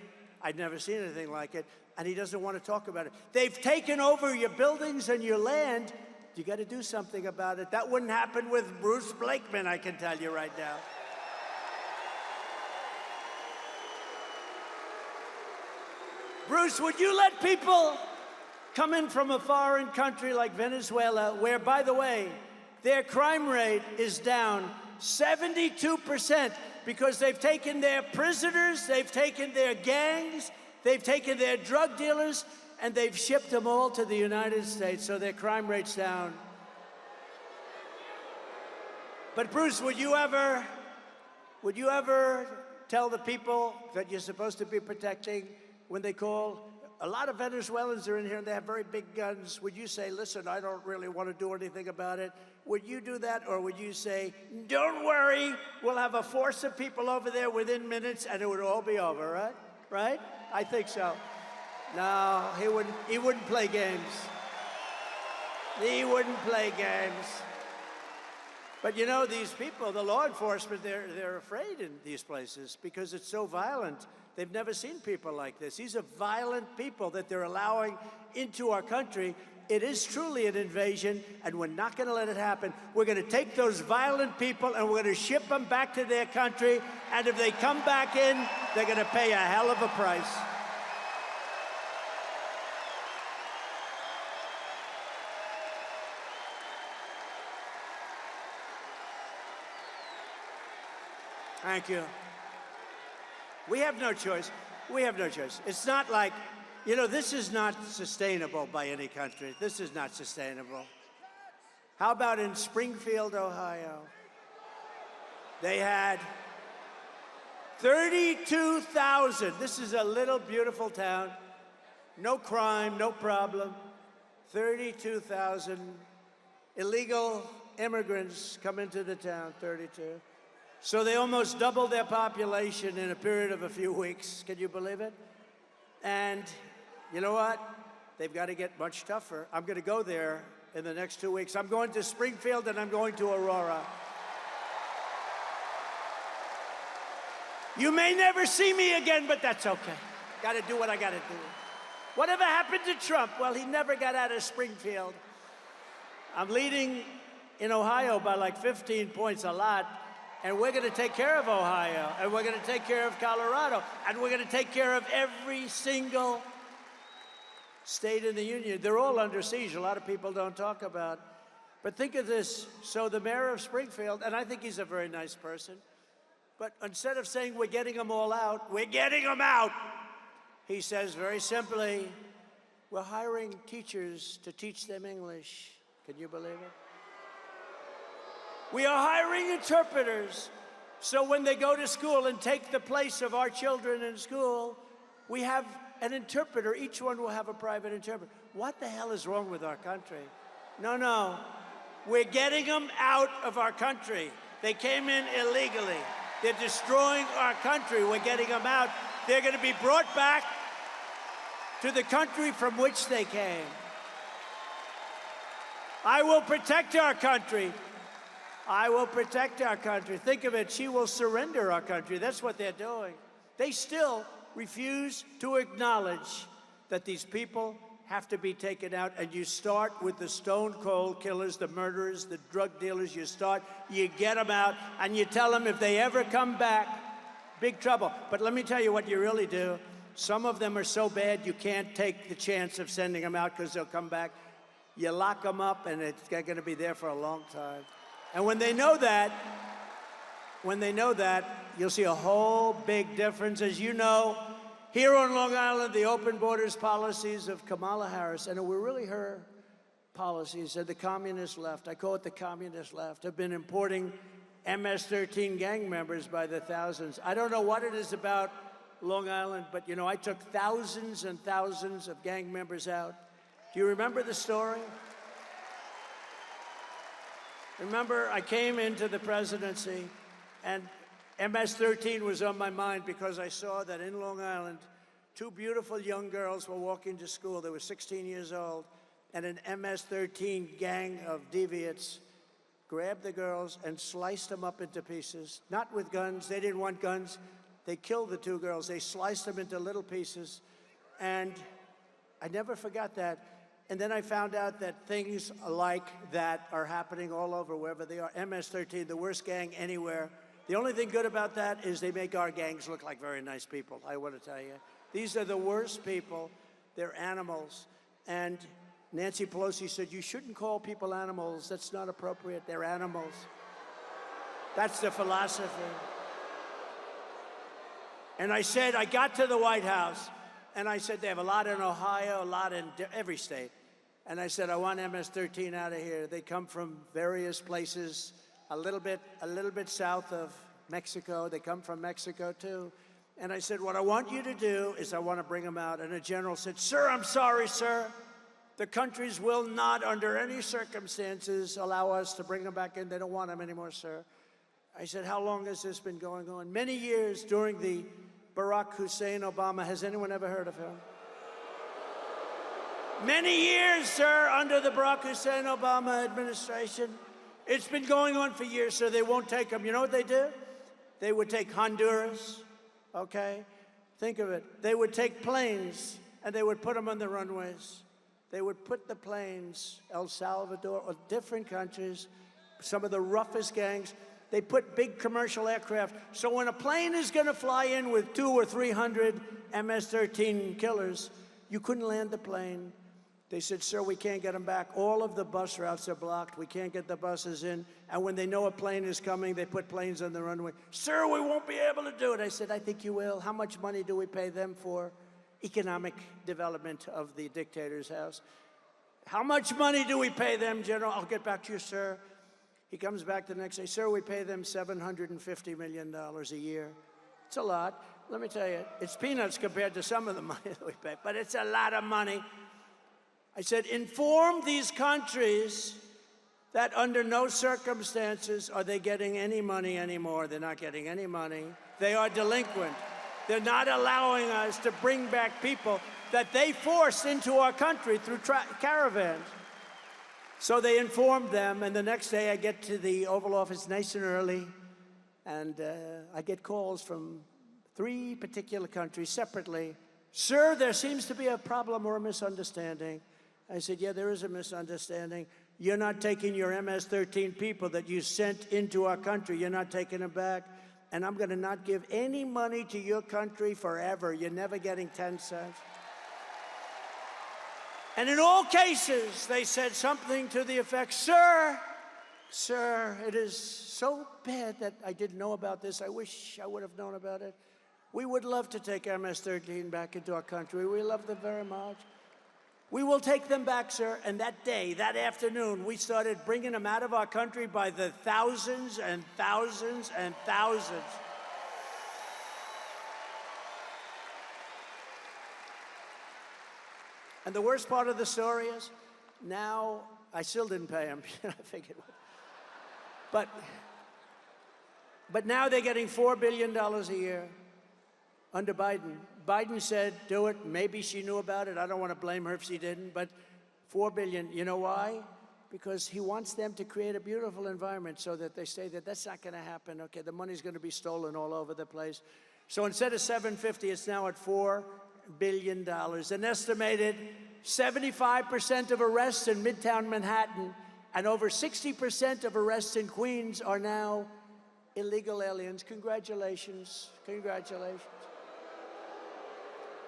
I'd never seen anything like it, and he doesn't want to talk about it. They've taken over your buildings and your land. You got to do something about it. That wouldn't happen with Bruce Blakeman, I can tell you right now. Bruce, would you let people come in from a foreign country like Venezuela, where, by the way, their crime rate is down 72% because they've taken their prisoners, they've taken their gangs, they've taken their drug dealers, and they've shipped them all to the United States, so their crime rate's down. But Bruce, would you ever tell the people that you're supposed to be protecting when they call? A lot of Venezuelans are in here and they have very big guns. Would you say, listen, I don't really want to do anything about it? Would you do that? Or would you say, don't worry, we'll have a force of people over there within minutes and it would all be over, right? Right? I think so. No, he wouldn't play games. He wouldn't play games. But you know, these people, the law enforcement, they're afraid in these places because it's so violent. They've never seen people like this. These are violent people that they're allowing into our country. It is truly an invasion, and we're not going to let it happen. We're going to take those violent people and we're going to ship them back to their country, and if they come back in, they're going to pay a hell of a price. Thank you. We have no choice. We have no choice. It's not like, you know, this is not sustainable by any country. This is not sustainable. How about in Springfield, Ohio? They had 32,000. This is a little beautiful town. No crime, no problem. 32,000 illegal immigrants come into the town, 32. So they almost doubled their population in a period of a few weeks. Can you believe it? And you know what? They've got to get much tougher. I'm going to go there in the next 2 weeks. I'm going to Springfield and I'm going to Aurora. You may never see me again, but that's okay. Got to do what I got to do. Whatever happened to Trump? Well, he never got out of Springfield. I'm leading in Ohio by like 15 points, a lot. And we're going to take care of Ohio, and we're going to take care of Colorado, and we're going to take care of every single state in the union. They're all under siege. A lot of people don't talk about. But think of this. So the mayor of Springfield, and I think he's a very nice person, but instead of saying we're getting them all out, we're getting them out, he says very simply, we're hiring teachers to teach them English. Can you believe it? We are hiring interpreters. So when they go to school and take the place of our children in school, we have an interpreter. Each one will have a private interpreter. What the hell is wrong with our country? No, no. We're getting them out of our country. They came in illegally. They're destroying our country. We're getting them out. They're going to be brought back to the country from which they came. I will protect our country. I will protect our country. Think of it. She will surrender our country. That's what they're doing. They still refuse to acknowledge that these people have to be taken out. And you start with the stone cold killers, the murderers, the drug dealers. You get them out, and you tell them if they ever come back, big trouble. But let me tell you what you really do. Some of them are so bad you can't take the chance of sending them out because they'll come back. You lock them up, and it's going to be there for a long time. And when they know that, you'll see a whole big difference. As you know, here on Long Island, the open borders policies of Kamala Harris, and it were really her policies, and the communist left, I call it the communist left, have been importing MS-13 gang members by the thousands. I don't know what it is about Long Island, but, you know, I took thousands and thousands of gang members out. Do you remember the story? Remember, I came into the presidency, and MS-13 was on my mind because I saw that in Long Island, two beautiful young girls were walking to school. They were 16 years old, and an MS-13 gang of deviants grabbed the girls and sliced them up into pieces, not with guns. They didn't want guns. They killed the two girls. They sliced them into little pieces, and I never forgot that. And then I found out that things like that are happening all over, wherever they are. MS-13, the worst gang anywhere. The only thing good about that is they make our gangs look like very nice people, I want to tell you. These are the worst people. They're animals. And Nancy Pelosi said, you shouldn't call people animals. That's not appropriate. They're animals. That's the philosophy. And I said, I got to the White House, and I said, they have a lot in Ohio, a lot in every state. And I said, I want MS-13 out of here. They come from various places, a little bit south of Mexico. They come from Mexico, too. And I said, what I want you to do is I want to bring them out. And a general said, sir, I'm sorry, sir. The countries will not, under any circumstances, allow us to bring them back in. They don't want them anymore, sir. I said, how long has this been going on? Many years during the Barack Hussein Obama. Has anyone ever heard of him? Many years, sir, under the Barack Hussein Obama administration. It's been going on for years, so they won't take them. You know what they do? They would take Honduras, okay? Think of it. They would take planes, and they would put them on the runways. They would put the planes, El Salvador, or different countries, some of the roughest gangs. They put big commercial aircraft. So when a plane is going to fly in with 200 or 300 MS-13 killers, you couldn't land the plane. They said, sir, we can't get them back. All of the bus routes are blocked. We can't get the buses in. And when they know a plane is coming, they put planes on the runway. Sir, we won't be able to do it. I said, I think you will. How much money do we pay them for? Economic development of the dictator's house. How much money do we pay them, General? I'll get back to you, sir. He comes back the next day. Sir, we pay them $750 million a year. It's a lot. Let me tell you, it's peanuts compared to some of the money that we pay, but it's a lot of money. I said, inform these countries that under no circumstances are they getting any money anymore. They're not getting any money. They are delinquent. They're not allowing us to bring back people that they forced into our country through caravans. So they informed them, and the next day I get to the Oval Office nice and early, and I get calls from 3 particular countries separately. Sir, there seems to be a problem or a misunderstanding. I said, yeah, there is a misunderstanding. You're not taking your MS-13 people that you sent into our country. You're not taking them back. And I'm going to not give any money to your country forever. You're never getting 10 cents. And in all cases, they said something to the effect, sir, it is so bad that I didn't know about this. I wish I would have known about it. We would love to take MS-13 back into our country. We love them very much. We will take them back, sir. And that day, that afternoon, we started bringing them out of our country by the thousands and thousands and thousands. And the worst part of the story is, now, I still didn't pay them. I figured. But now they're getting $4 billion a year under Biden. Biden said, do it. Maybe she knew about it. I don't want to blame her if she didn't, but $4 billion. You know why? Because he wants them to create a beautiful environment so that they say that that's not going to happen. Okay, the money's going to be stolen all over the place. So instead of 750, it's now at $4 billion. An estimated 75% of arrests in Midtown Manhattan and over 60% of arrests in Queens are now illegal aliens. Congratulations. Congratulations.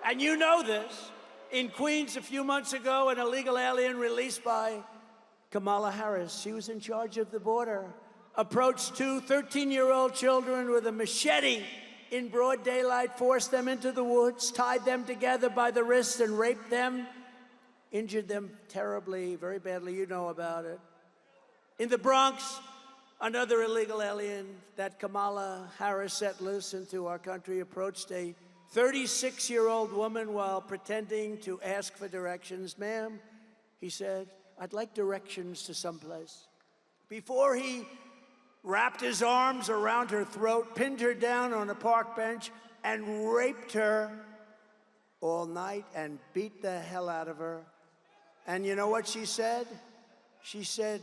And you know this. In Queens a few months ago, an illegal alien released by Kamala Harris, she was in charge of the border, approached two 13-year-old children with a machete in broad daylight, forced them into the woods, tied them together by the wrists and raped them, injured them terribly, very badly. You know about it. In the Bronx, another illegal alien that Kamala Harris set loose into our country approached a 36-year-old woman while pretending to ask for directions. Ma'am, he said, I'd like directions to someplace. Before he wrapped his arms around her throat, pinned her down on a park bench, and raped her all night and beat the hell out of her. And you know what she said? She said,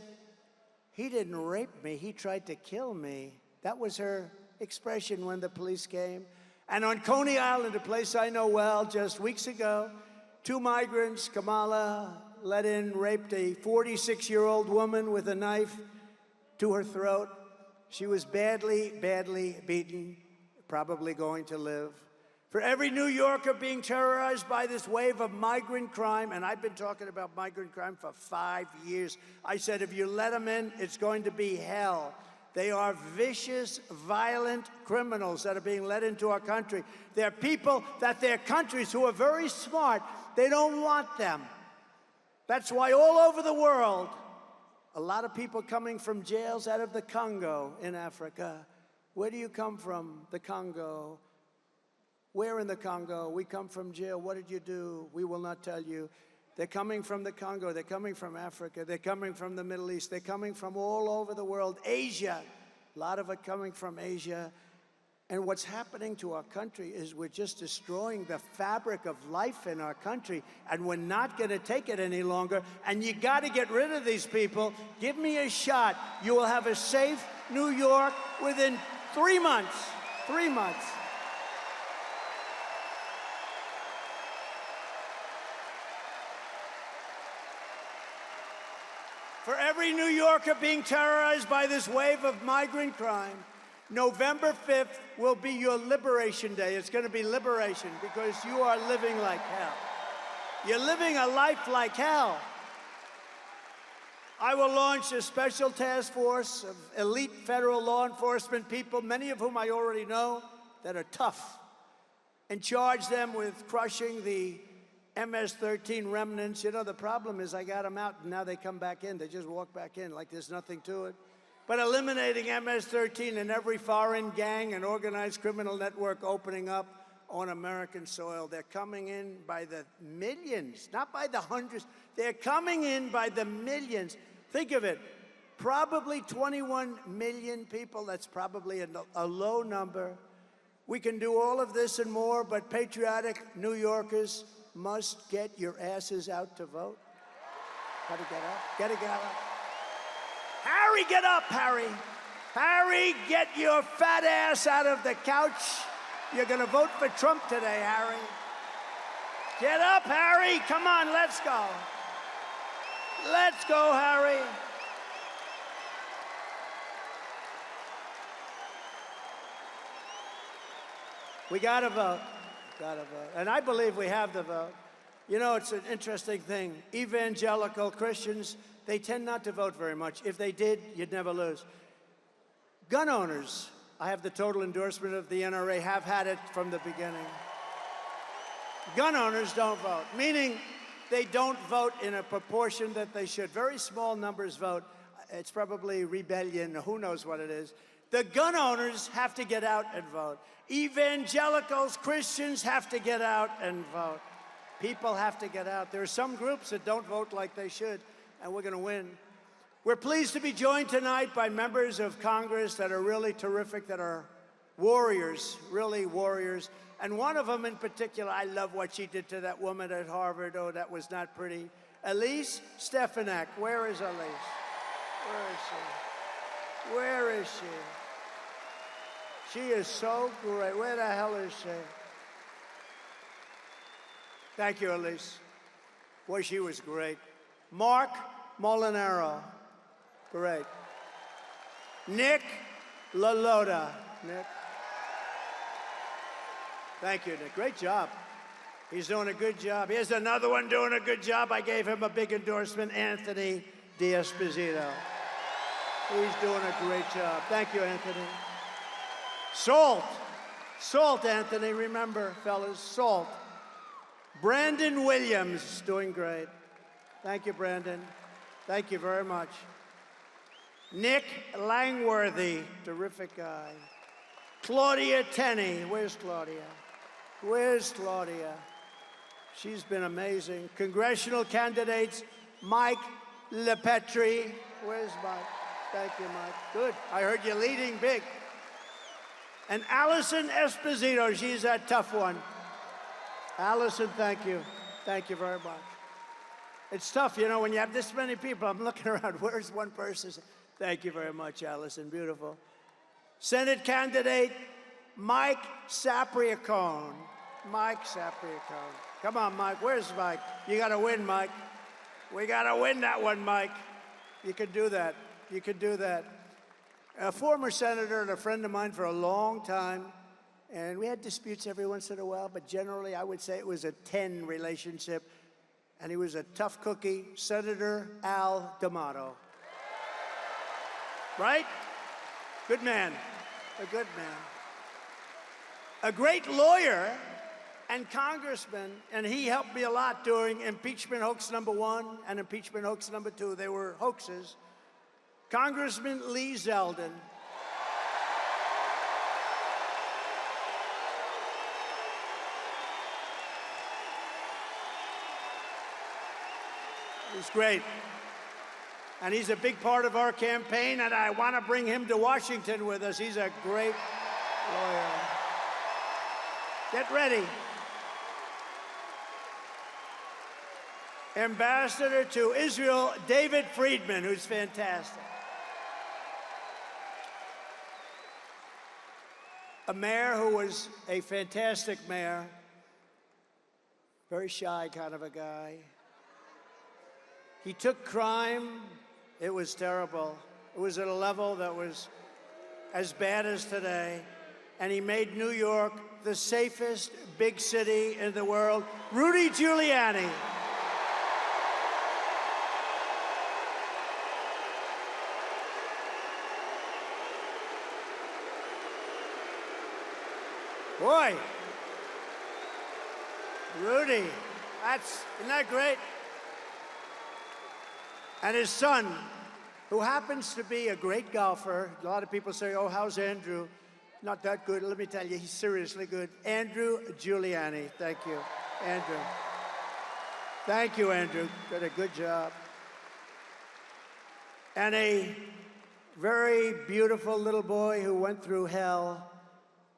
he didn't rape me, he tried to kill me. That was her expression when the police came. And on Coney Island, a place I know well, just weeks ago, two migrants, Kamala let in, raped a 46-year-old woman with a knife to her throat. She was badly, badly beaten, probably going to live. For every New Yorker being terrorized by this wave of migrant crime, and I've been talking about migrant crime for 5 years, I said, if you let them in, it's going to be hell. They are vicious, violent criminals that are being let into our country. They're people that their countries who are very smart, they don't want them. That's why all over the world, a lot of people coming from jails out of the Congo in Africa. Where do you come from? The Congo. Where in the Congo? We come from jail. What did you do? We will not tell you. They're coming from the Congo. They're coming from Africa. They're coming from the Middle East. They're coming from all over the world. Asia, a lot of it coming from Asia. And what's happening to our country is we're just destroying the fabric of life in our country, and we're not going to take it any longer. And you got to get rid of these people. Give me a shot. You will have a safe New York within 3 months. 3 months. For every New Yorker being terrorized by this wave of migrant crime, November 5th will be your Liberation Day. It's going to be liberation because you are living like hell. You're living a life like hell. I will launch a special task force of elite federal law enforcement people, many of whom I already know, that are tough, and charge them with crushing the MS-13 remnants. You know, the problem is I got them out, and now they come back in. They just walk back in like there's nothing to it. But eliminating MS-13 and every foreign gang and organized criminal network opening up on American soil. They're coming in by the millions, not by the hundreds. They're coming in by the millions. Think of it. Probably 21 million people. That's probably a low number. We can do all of this and more, but patriotic New Yorkers must get your asses out to vote. Gotta get up. Gotta get up. Harry, get up, Harry. Harry, get your fat ass out of the couch. You're gonna vote for Trump today, Harry. Get up, Harry. Come on, let's go. Let's go, Harry. We gotta vote. Gotta vote. And I believe we have the vote. You know, it's an interesting thing. Evangelical Christians, they tend not to vote very much. If they did, you'd never lose. Gun owners, I have the total endorsement of the NRA, have had it from the beginning. Gun owners don't vote, meaning they don't vote in a proportion that they should. Very small numbers vote. It's probably rebellion, who knows what it is. The gun owners have to get out and vote. Evangelicals, Christians have to get out and vote. People have to get out. There are some groups that don't vote like they should, and we're going to win. We're pleased to be joined tonight by members of Congress that are really terrific, that are warriors, really warriors. And one of them in particular, I love what she did to that woman at Harvard. Oh, that was not pretty. Elise Stefanik. Where is Elise? Where is she? Where is she? She is so great. Where the hell is she? Thank you, Elise. Boy, she was great. Mark Molinaro. Great. Nick LaLota. Nick. Thank you, Nick. Great job. He's doing a good job. Here's another one doing a good job. I gave him a big endorsement, Anthony D'Esposito. He's doing a great job. Thank you, Anthony. Salt. Salt, Anthony. Remember, fellas, salt. Brandon Williams, doing great. Thank you, Brandon. Thank you very much. Nick Langworthy, terrific guy. Claudia Tenney. Where's Claudia? Where's Claudia? She's been amazing. Congressional candidates, Mike LePetri. Where's Mike? Thank you, Mike. Good. I heard you leading big. And Allison Esposito. She's a tough one. Allison, thank you. Thank you very much. It's tough, you know, when you have this many people. I'm looking around. Where's one person? Thank you very much, Allison. Beautiful. Senate candidate Mike Sapriacone. Mike Sapriacone. Come on, Mike. Where's Mike? You got to win, Mike. We got to win that one, Mike. You can do that. You can do that. A former senator and a friend of mine for a long time, and we had disputes every once in a while, but generally I would say it was a 10 relationship, and he was a tough cookie, Senator Al D'Amato. Right? Good man. A good man. A great lawyer and congressman, and he helped me a lot during impeachment hoax #1 and impeachment hoax #2. They were hoaxes. Congressman Lee Zeldin. He's great. And he's a big part of our campaign, and I want to bring him to Washington with us. He's a great lawyer. Get ready. Ambassador to Israel, David Friedman, who's fantastic. A mayor who was a fantastic mayor, very shy kind of a guy. He took crime. It was terrible. It was at a level that was as bad as today. And he made New York the safest big city in the world. Rudy Giuliani. Boy, Rudy, isn't that great? And his son, who happens to be a great golfer. A lot of people say, oh, how's Andrew? Not that good. Let me tell you, he's seriously good. Andrew Giuliani. Thank you, Andrew. Thank you, Andrew. Did a good job. And a very beautiful little boy who went through hell.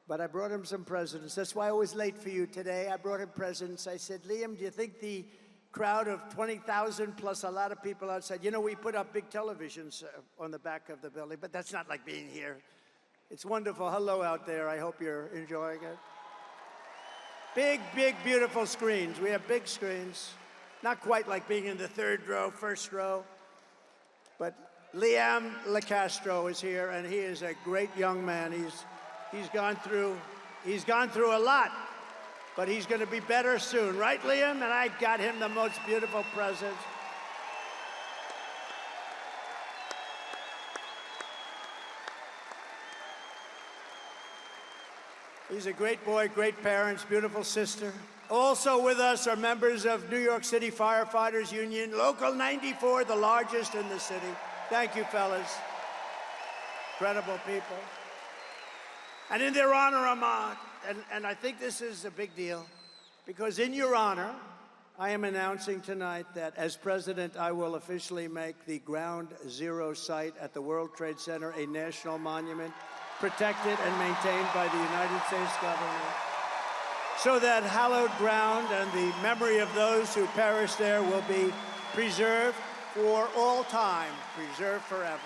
But I brought him some presents. That's why I was late for you today. I brought him presents. I said, Liam, do you think the crowd of 20,000 plus a lot of people outside, you know, we put up big televisions on the back of the building, but that's not like being here. It's wonderful. Hello out there. I hope you're enjoying it. Big, big, beautiful screens. We have big screens. Not quite like being in the third row, first row. But Liam LaCastro is here, and he is a great young man. He's gone through a lot, but he's going to be better soon. Right, Liam? And I got him the most beautiful present. He's a great boy, great parents, beautiful sister. Also with us are members of New York City Firefighters Union, Local 94, the largest in the city. Thank you, fellas. Incredible people. And in their honor, and I think this is a big deal, because in your honor, I am announcing tonight that as president, I will officially make the Ground Zero site at the World Trade Center a national monument, protected and maintained by the United States government, so that hallowed ground and the memory of those who perished there will be preserved for all time, preserved forever.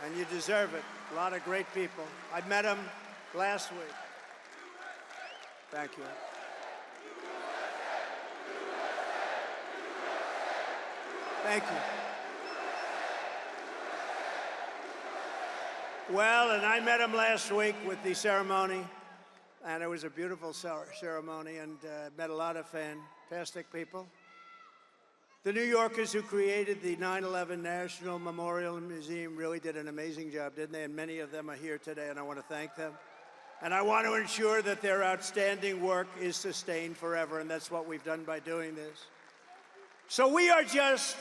And you deserve it. A lot of great people. I met them last week. Thank you. Thank you. Well, and I met him last week with the ceremony, and it was a beautiful ceremony, and met a lot of fantastic people. The New Yorkers who created the 9/11 National Memorial Museum really did an amazing job, didn't they? And many of them are here today, and I want to thank them. And I want to ensure that their outstanding work is sustained forever, and that's what we've done by doing this. So we are just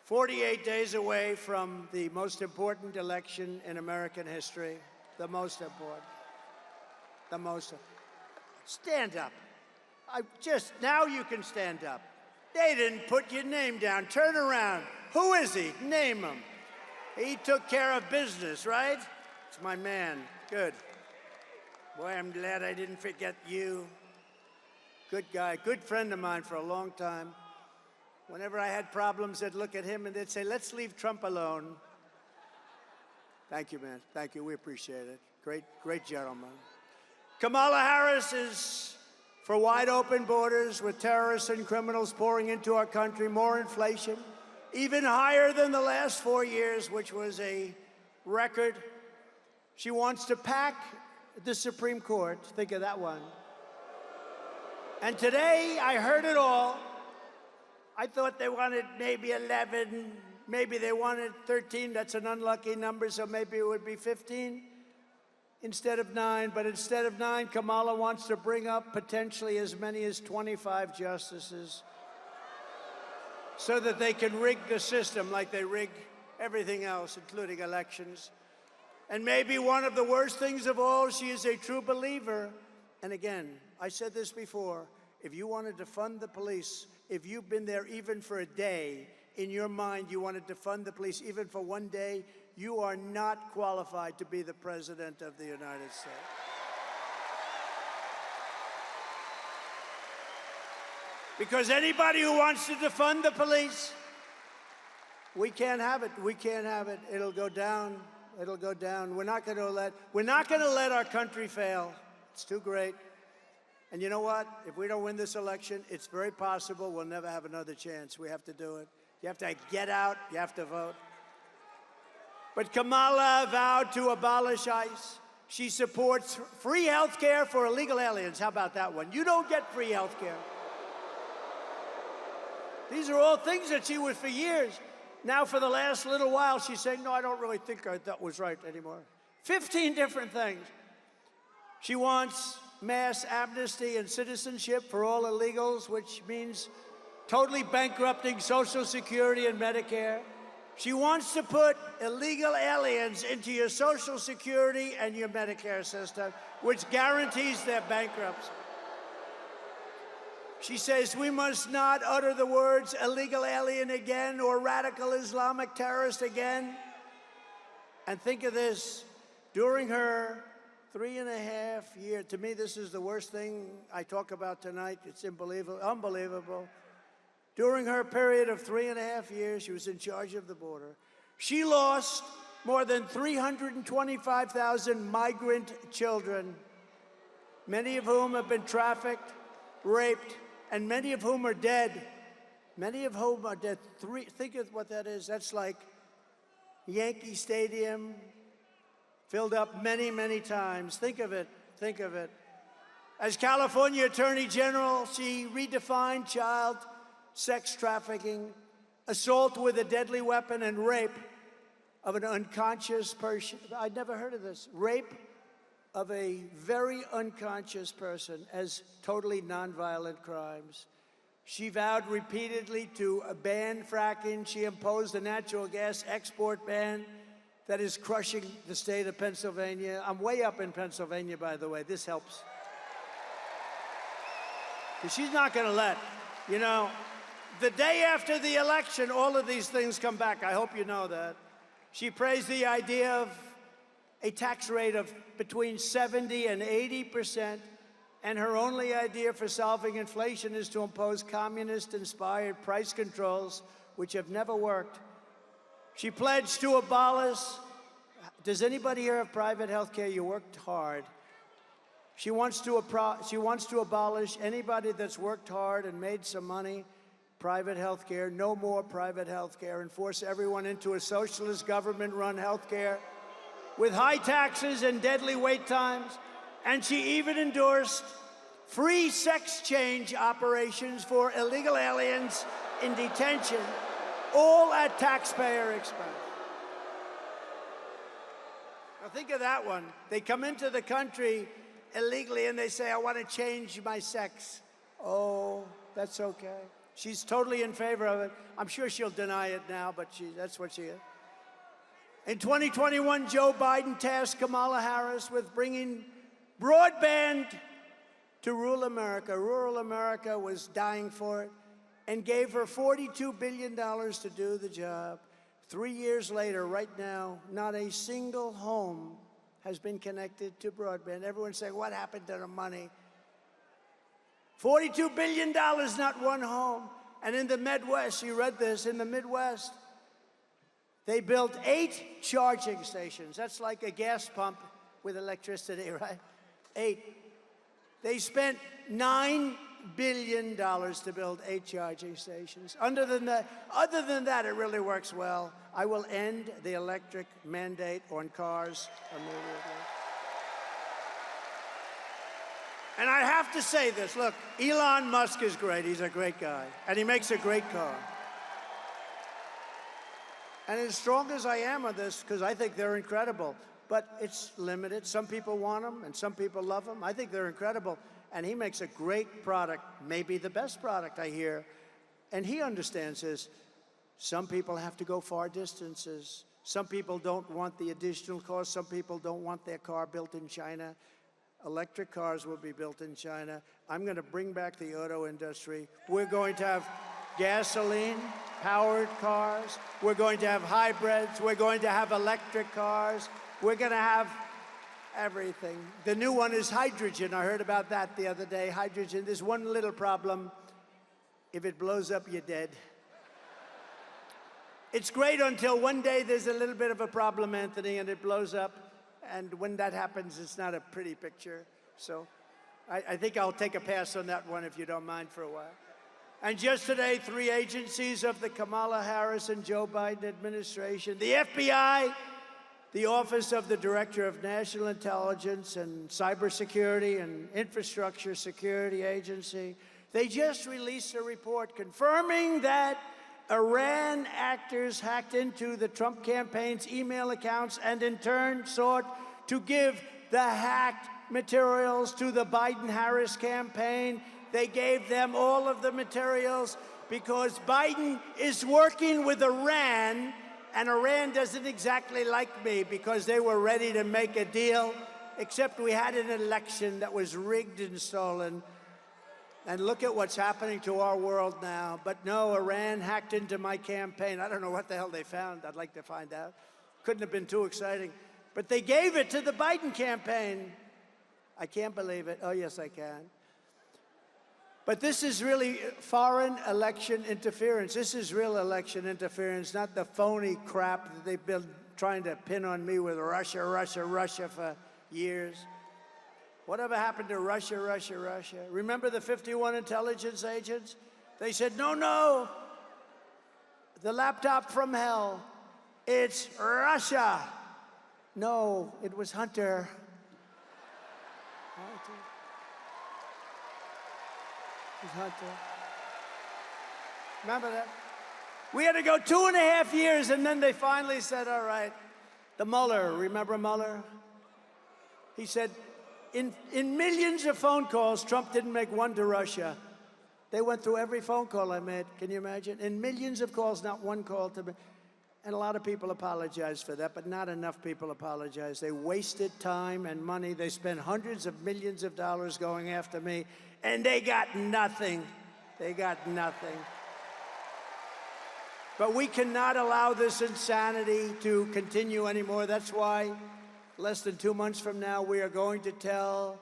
48 days away from the most important election in American history. The most important. The most. Stand up. Now you can stand up. They didn't put your name down. Turn around. Who is he? Name him. He took care of business, right? It's my man. Good. Boy, I'm glad I didn't forget you. Good guy, good friend of mine for a long time. Whenever I had problems, I'd look at him and they'd say, let's leave Trump alone. Thank you, man. Thank you. We appreciate it. Great, great gentleman. Kamala Harris is for wide open borders with terrorists and criminals pouring into our country, more inflation, even higher than the last 4 years, which was a record. She wants to pack the Supreme Court. Think of that one. And today, I heard it all. I thought they wanted maybe 11, maybe they wanted 13. That's an unlucky number, so maybe it would be 15 instead of 9. But instead of 9, Kamala wants to bring up potentially as many as 25 justices so that they can rig the system like they rig everything else, including elections. And maybe one of the worst things of all, she is a true believer. And again, I said this before, if you wanted to fund the police, if you've been there even for a day, in your mind you wanted to fund the police even for one day, you are not qualified to be the President of the United States. Because anybody who wants to defund the police, we can't have it. We can't have it. It'll go down. It'll go down. We're not going to let our country fail. It's too great. And you know what? If we don't win this election, it's very possible we'll never have another chance. We have to do it. You have to get out. You have to vote. But Kamala vowed to abolish ICE. She supports free health care for illegal aliens. How about that one? You don't get free health care. These are all things that she was for years. Now, for the last little while, she's saying, no, I don't really think that was right anymore. 15 different things. She wants mass amnesty and citizenship for all illegals, which means totally bankrupting Social Security and Medicare. She wants to put illegal aliens into your Social Security and your Medicare system, which guarantees their bankruptcy. She says we must not utter the words illegal alien again or radical Islamic terrorist again. And think of this, during her 3.5 year, to me this is the worst thing I talk about tonight, it's unbelievable. During her period of 3.5 years, she was in charge of the border. She lost more than 325,000 migrant children, many of whom have been trafficked, raped, and many of whom are dead. Many of whom are dead. Think of what that is. That's like Yankee Stadium filled up many, many times. Think of it. Think of it. As California Attorney General, she redefined child sex trafficking, assault with a deadly weapon, and rape of an unconscious person. I'd never heard of this. Rape of a very unconscious person as totally nonviolent crimes. She vowed repeatedly to ban fracking. She imposed a natural gas export ban that is crushing the state of Pennsylvania. I'm way up in Pennsylvania, by the way. This helps. Because she's not going to let, the day after the election, all of these things come back. I hope you know that. She praised the idea of a tax rate of between 70 and 80%, and her only idea for solving inflation is to impose communist-inspired price controls, which have never worked. She pledged to abolish. Does anybody here have private health care? You worked hard. She wants to abolish anybody that's worked hard and made some money. Private health care, no more private health care, and force everyone into a socialist government-run health care with high taxes and deadly wait times. And she even endorsed free sex change operations for illegal aliens in detention, all at taxpayer expense. Now think of that one. They come into the country illegally and they say, I want to change my sex. Oh, that's okay. She's totally in favor of it. I'm sure she'll deny it now, but that's what she is. In 2021, Joe Biden tasked Kamala Harris with bringing broadband to rural America. Rural America was dying for it, and gave her $42 billion to do the job. 3 years later, right now, not a single home has been connected to broadband. Everyone's saying, what happened to the money? $42 billion, not one home. And in the Midwest, you read this, in the Midwest, they built 8 charging stations. That's like a gas pump with electricity, right? 8. They spent $9 billion to build 8 charging stations. Other than that, it really works well. I will end the electric mandate on cars immediately. And I have to say this, look, Elon Musk is great. He's a great guy, and he makes a great car. And as strong as I am on this, because I think they're incredible, but it's limited. Some people want them, and some people love them. I think they're incredible, and he makes a great product, maybe the best product I hear. And he understands this. Some people have to go far distances. Some people don't want the additional cost. Some people don't want their car built in China. Electric cars will be built in China. I'm going to bring back the auto industry. We're going to have gasoline-powered cars. We're going to have hybrids. We're going to have electric cars. We're going to have everything. The new one is hydrogen. I heard about that the other day. Hydrogen. There's one little problem. If it blows up, you're dead. It's great until one day there's a little bit of a problem, Anthony, and it blows up. And when that happens, it's not a pretty picture. So I think I'll take a pass on that one, if you don't mind, for a while. And just today, 3 agencies of the Kamala Harris and Joe Biden administration, the FBI, the Office of the Director of National Intelligence and Cybersecurity and Infrastructure Security Agency, they just released a report confirming that Iran actors hacked into the Trump campaign's email accounts and in turn sought to give the hacked materials to the Biden-Harris campaign. They gave them all of the materials because Biden is working with Iran, and Iran doesn't exactly like me because they were ready to make a deal, except we had an election that was rigged and stolen. And look at what's happening to our world now. But no, Iran hacked into my campaign. I don't know what the hell they found. I'd like to find out. Couldn't have been too exciting. But they gave it to the Biden campaign. I can't believe it. Oh, yes, I can. But this is really foreign election interference. This is real election interference, not the phony crap that they've been trying to pin on me with Russia, Russia, Russia for years. Whatever happened to Russia, Russia, Russia? Remember the 51 intelligence agents? They said, no, no, the laptop from hell, it's Russia. No, it was Hunter. It was Hunter. Remember that? We had to go 2.5 years, and then they finally said, all right, the Mueller, remember Mueller? He said, in millions of phone calls, Trump didn't make one to Russia. They went through every phone call I made. Can you imagine? In millions of calls, not one call to me. And a lot of people apologize for that, but not enough people apologize. They wasted time and money. They spent hundreds of millions of dollars going after me, and they got nothing. They got nothing. But we cannot allow this insanity to continue anymore. That's why less than 2 months from now, we are going to tell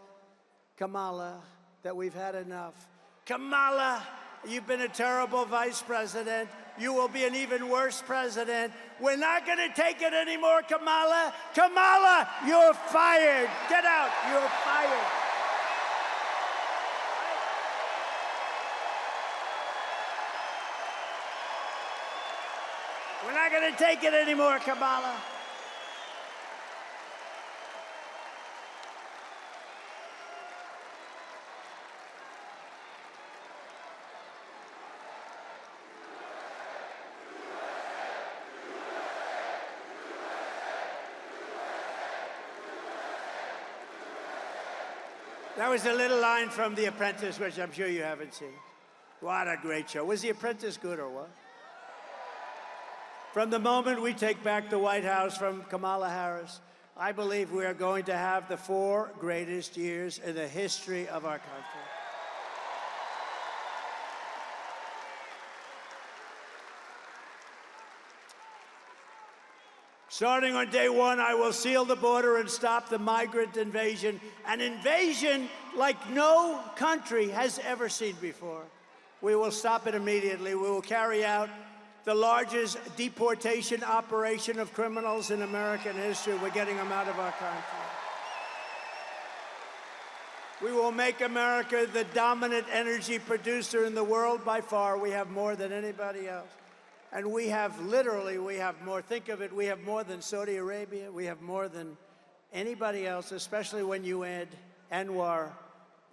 Kamala that we've had enough. Kamala, you've been a terrible vice president. You will be an even worse president. We're not going to take it anymore, Kamala. Kamala, you're fired. Get out. You're fired. We're not going to take it anymore, Kamala. That was a little line from The Apprentice, which I'm sure you haven't seen. What a great show. Was The Apprentice good or what? From the moment we take back the White House from Kamala Harris, I believe we are going to have the 4 greatest years in the history of our country. Starting on day 1, I will seal the border and stop the migrant invasion, an invasion like no country has ever seen before. We will stop it immediately. We will carry out the largest deportation operation of criminals in American history. We're getting them out of our country. We will make America the dominant energy producer in the world by far. We have more than anybody else. And we have more. Think of it, we have more than Saudi Arabia. We have more than anybody else, especially when you add Anwar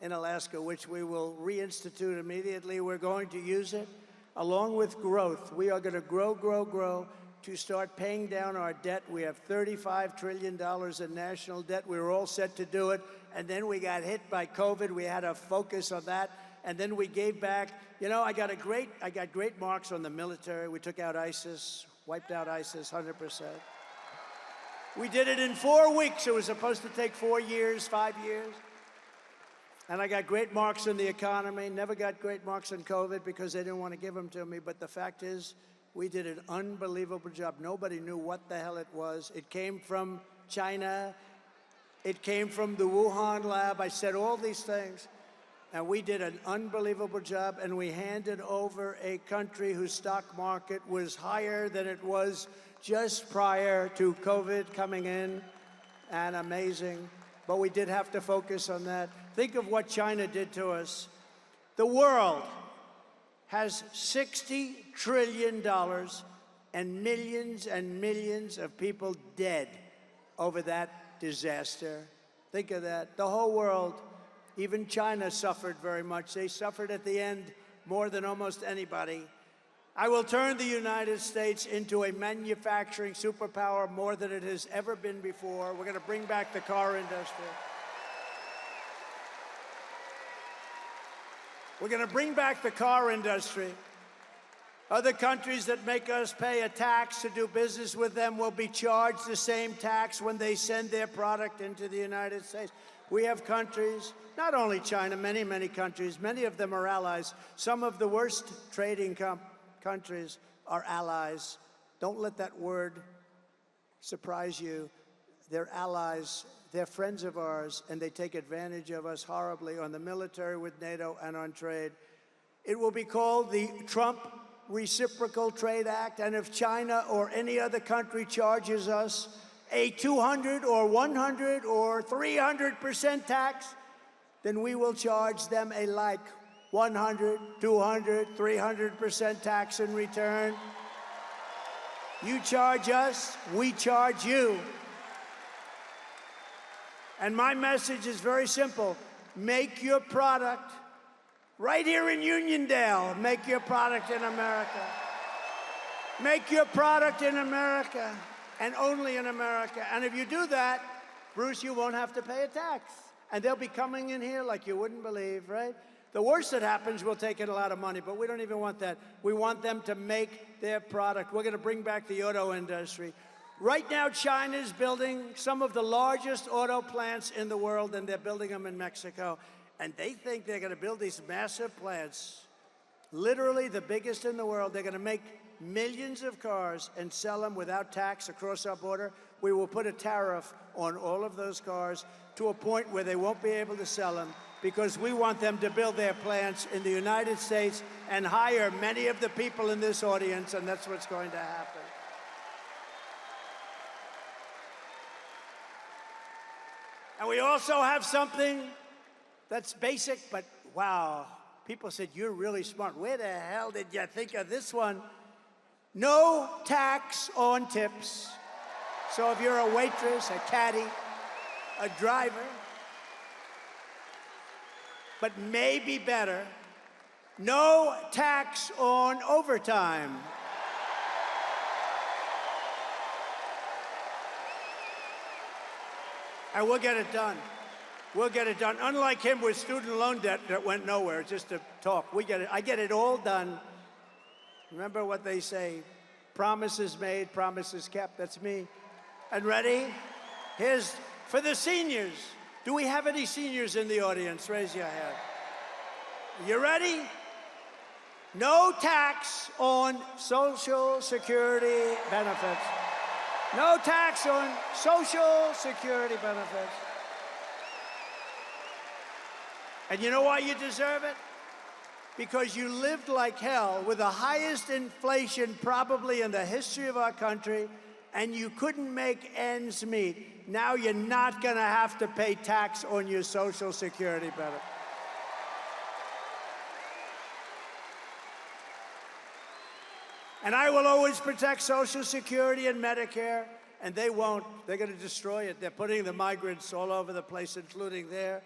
in Alaska, which we will reinstitute immediately. We're going to use it along with growth. We are going to grow to start paying down our debt. We have $35 trillion in national debt. We were all set to do it. And then we got hit by COVID. We had to focus on that. And then we gave back. You know, I got great marks on the military. We took out ISIS, wiped out ISIS 100%. We did it in 4 weeks. It was supposed to take 4 years, 5 years. And I got great marks on the economy. Never got great marks on COVID because they didn't want to give them to me. But the fact is, we did an unbelievable job. Nobody knew what the hell it was. It came from China. It came from the Wuhan lab. I said all these things. And we did an unbelievable job, and we handed over a country whose stock market was higher than it was just prior to COVID coming in, and amazing. But we did have to focus on that. Think of what China did to us. The world has $60 trillion and millions of people dead over that disaster. Think of that. The whole world. Even China suffered very much. They suffered at the end more than almost anybody. I will turn the United States into a manufacturing superpower more than it has ever been before. We're going to bring back the car industry. We're going to bring back the car industry. Other countries that make us pay a tax to do business with them will be charged the same tax when they send their product into the United States. We have countries, not only China, many countries, many of them are allies. Some of the worst trading countries are allies. Don't let that word surprise you. They're allies. They're friends of ours, and they take advantage of us horribly on the military with NATO and on trade. It will be called the Trump Reciprocal Trade Act, and if China or any other country charges us a 200 or 100 or 300% tax, then we will charge them a like 100, 200, 300% tax in return. You charge us, we charge you. And my message is very simple. Make your product right here in Uniondale. Make your product in America. Make your product in America. And only in America. And if you do that, Bruce, you won't have to pay a tax. And they'll be coming in here like you wouldn't believe, right? The worst that happens, we'll take in a lot of money, but we don't even want that. We want them to make their product. We're going to bring back the auto industry. Right now, China's building some of the largest auto plants in the world, and they're building them in Mexico. And they think they're going to build these massive plants, literally the biggest in the world. They're going to make millions of cars and sell them without tax across our border. We will put a tariff on all of those cars to a point where they won't be able to sell them, because we want them to build their plants in the United States and hire many of the people in this audience, and that's what's going to happen. And we also have something that's basic, but wow, people said, you're really smart. Where the hell did you think of this one? No tax on tips. So if you're a waitress, a caddy, a driver, but maybe better, no tax on overtime. And we'll get it done. We'll get it done. Unlike him with student loan debt that went nowhere, just to talk. We get it. I get it all done. Remember what they say, promises made, promises kept. That's me. And ready? Here's for the seniors. Do we have any seniors in the audience? Raise your hand. You ready? No tax on Social Security benefits. No tax on Social Security benefits. And you know why you deserve it? Because you lived like hell with the highest inflation probably in the history of our country, and you couldn't make ends meet. Now you're not going to have to pay tax on your Social Security benefit. And I will always protect Social Security and Medicare, and they won't. They're going to destroy it. They're putting the migrants all over the place, including there.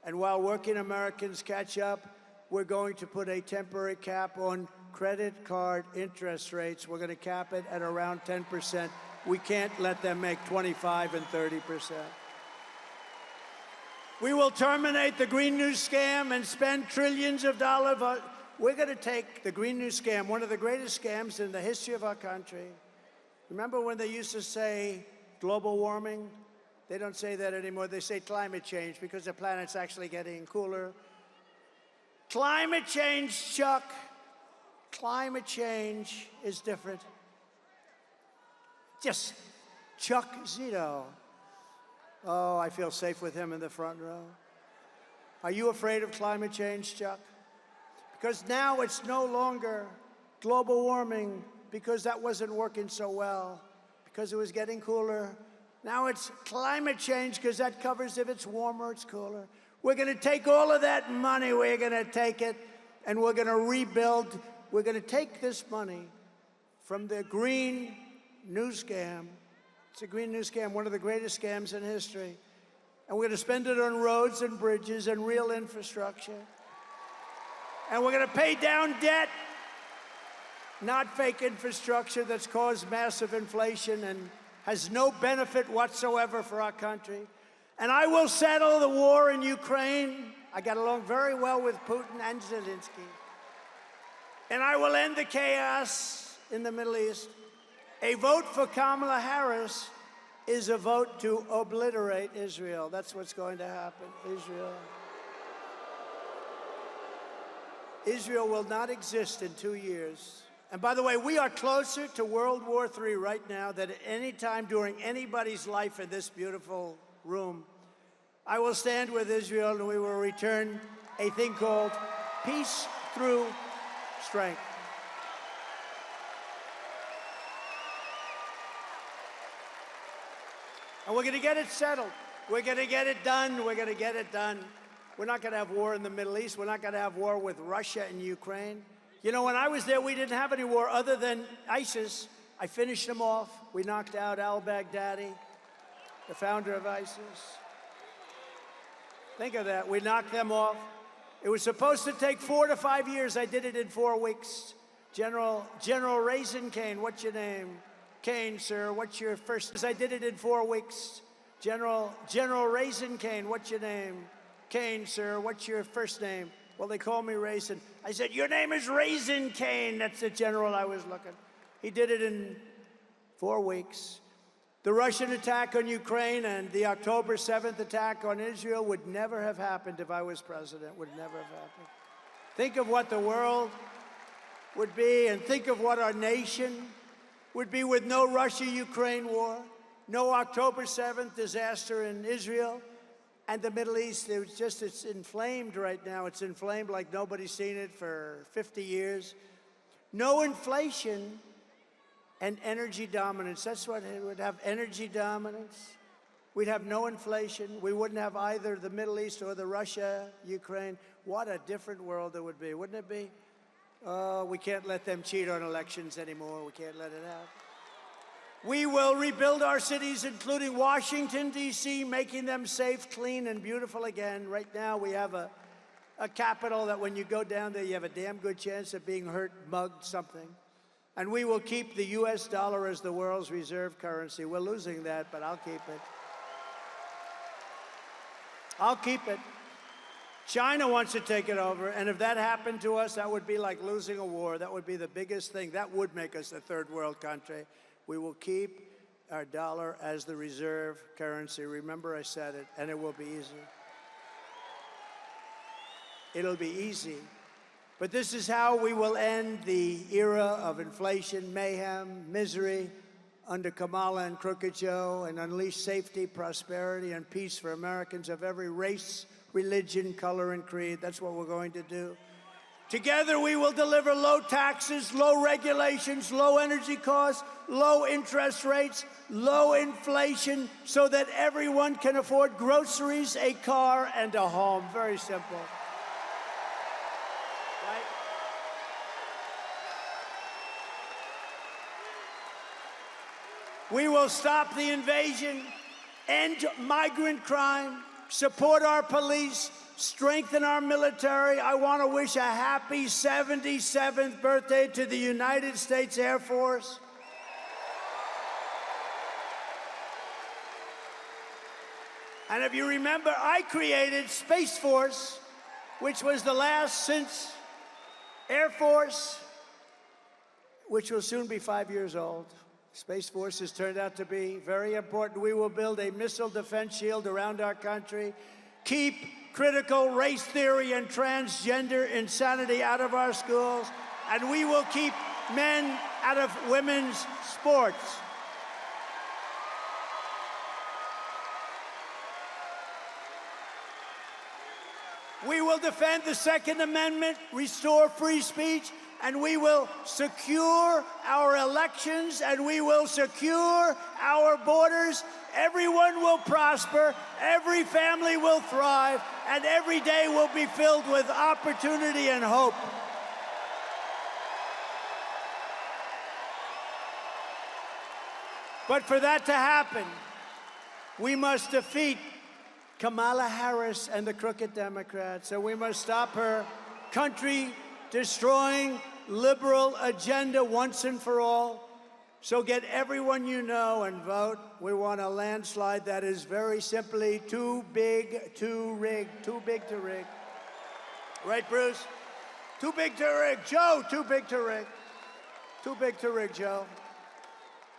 And while working Americans catch up, we're going to put a temporary cap on credit card interest rates. We're going to cap it at around 10%. We can't let them make 25 and 30%. We will terminate the Green New Scam and spend trillions of dollars. We're going to take the Green New Scam, one of the greatest scams in the history of our country. Remember when they used to say global warming? They don't say that anymore. They say climate change because the planet's actually getting cooler. Climate change, Chuck. Climate change is different. Just Chuck Zito. Oh, I feel safe with him in the front row. Are you afraid of climate change, Chuck? Because now it's no longer global warming because that wasn't working so well, because it was getting cooler. Now it's climate change because that covers if it's warmer, it's cooler. We're going to take all of that money, we're going to take it, and we're going to rebuild. We're going to take this money from the Green New Scam. It's a Green New Scam, one of the greatest scams in history. And we're going to spend it on roads and bridges and real infrastructure. And we're going to pay down debt, not fake infrastructure that's caused massive inflation and has no benefit whatsoever for our country. And I will settle the war in Ukraine. I got along very well with Putin and Zelensky. And I will end the chaos in the Middle East. A vote for Kamala Harris is a vote to obliterate Israel. That's what's going to happen. Israel will not exist in 2 years. And by the way, we are closer to World War III right now than at any time during anybody's life in this beautiful room. I will stand with Israel, and we will return a thing called peace through strength. And we're going to get it settled. We're going to get it done. We're going to get it done. We're not going to have war in the Middle East. We're not going to have war with Russia and Ukraine. You know, when I was there, we didn't have any war other than ISIS. I finished them off. We knocked out al-Baghdadi, the founder of ISIS. Think of that. We knocked them off. It was supposed to take 4 to 5 years. I did it in 4 weeks. General Raisin Kane, what's your name? Kane, sir, what's your first? I did it in 4 weeks. General Raisin Kane, what's your name? Kane, sir, what's your first name? Well, they call me Raisin. I said, your name is Raisin Kane. That's the general I was looking. He did it in 4 weeks. The Russian attack on Ukraine and the October 7th attack on Israel would never have happened if I was president, would never have happened. Think of what the world would be, and think of what our nation would be with no Russia-Ukraine war, no October 7th disaster in Israel, and the Middle East. It's inflamed right now. It's inflamed like nobody's seen it for 50 years. No inflation and energy dominance. That's what it would have, energy dominance. We'd have no inflation. We wouldn't have either the Middle East or the Russia, Ukraine. What a different world it would be, wouldn't it be? Oh, we can't let them cheat on elections anymore. We can't let it happen. We will rebuild our cities, including Washington, D.C., making them safe, clean, and beautiful again. Right now, we have a capital that when you go down there, you have a damn good chance of being hurt, mugged, something. And we will keep the U.S. dollar as the world's reserve currency. We're losing that, but I'll keep it. I'll keep it. China wants to take it over, and if that happened to us, that would be like losing a war. That would be the biggest thing. That would make us a third world country. We will keep our dollar as the reserve currency. Remember, I said it, and it will be easy. It'll be easy. But this is how we will end the era of inflation, mayhem, misery under Kamala and Crooked Joe, and unleash safety, prosperity, and peace for Americans of every race, religion, color, and creed. That's what we're going to do. Together, we will deliver low taxes, low regulations, low energy costs, low interest rates, low inflation, so that everyone can afford groceries, a car, and a home. Very simple. Right? We will stop the invasion, end migrant crime, support our police, strengthen our military. I want to wish a happy 77th birthday to the United States Air Force. And if you remember, I created Space Force, which was the last since Air Force, which will soon be 5 years old. Space Force has turned out to be very important. We will build a missile defense shield around our country, keep critical race theory and transgender insanity out of our schools, and we will keep men out of women's sports. We will defend the Second Amendment, restore free speech, and we will secure our elections, and we will secure our borders. Everyone will prosper, every family will thrive, and every day will be filled with opportunity and hope. But for that to happen, we must defeat Kamala Harris and the crooked Democrats, and we must stop her country-destroying liberal agenda once and for all. So get everyone you know and vote. We want a landslide that is very simply too big to rig. Too big to rig. Right, Bruce? Too big to rig. Joe, too big to rig. Too big to rig, Joe.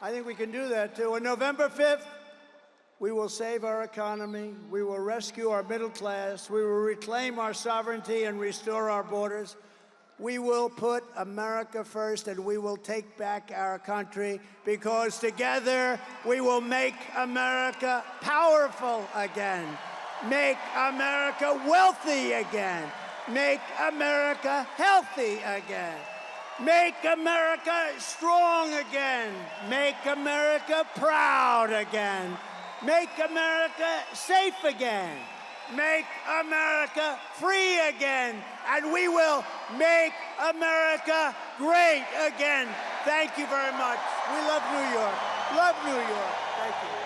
I think we can do that, too. On November 5th, we will save our economy. We will rescue our middle class. We will reclaim our sovereignty and restore our borders. We will put America first, and we will take back our country, because together we will make America powerful again, make America wealthy again, make America healthy again, make America strong again, make America proud again, make America safe again, make America free again, and we will make America great again. Thank you very much. We love New York. Love New York. Thank you.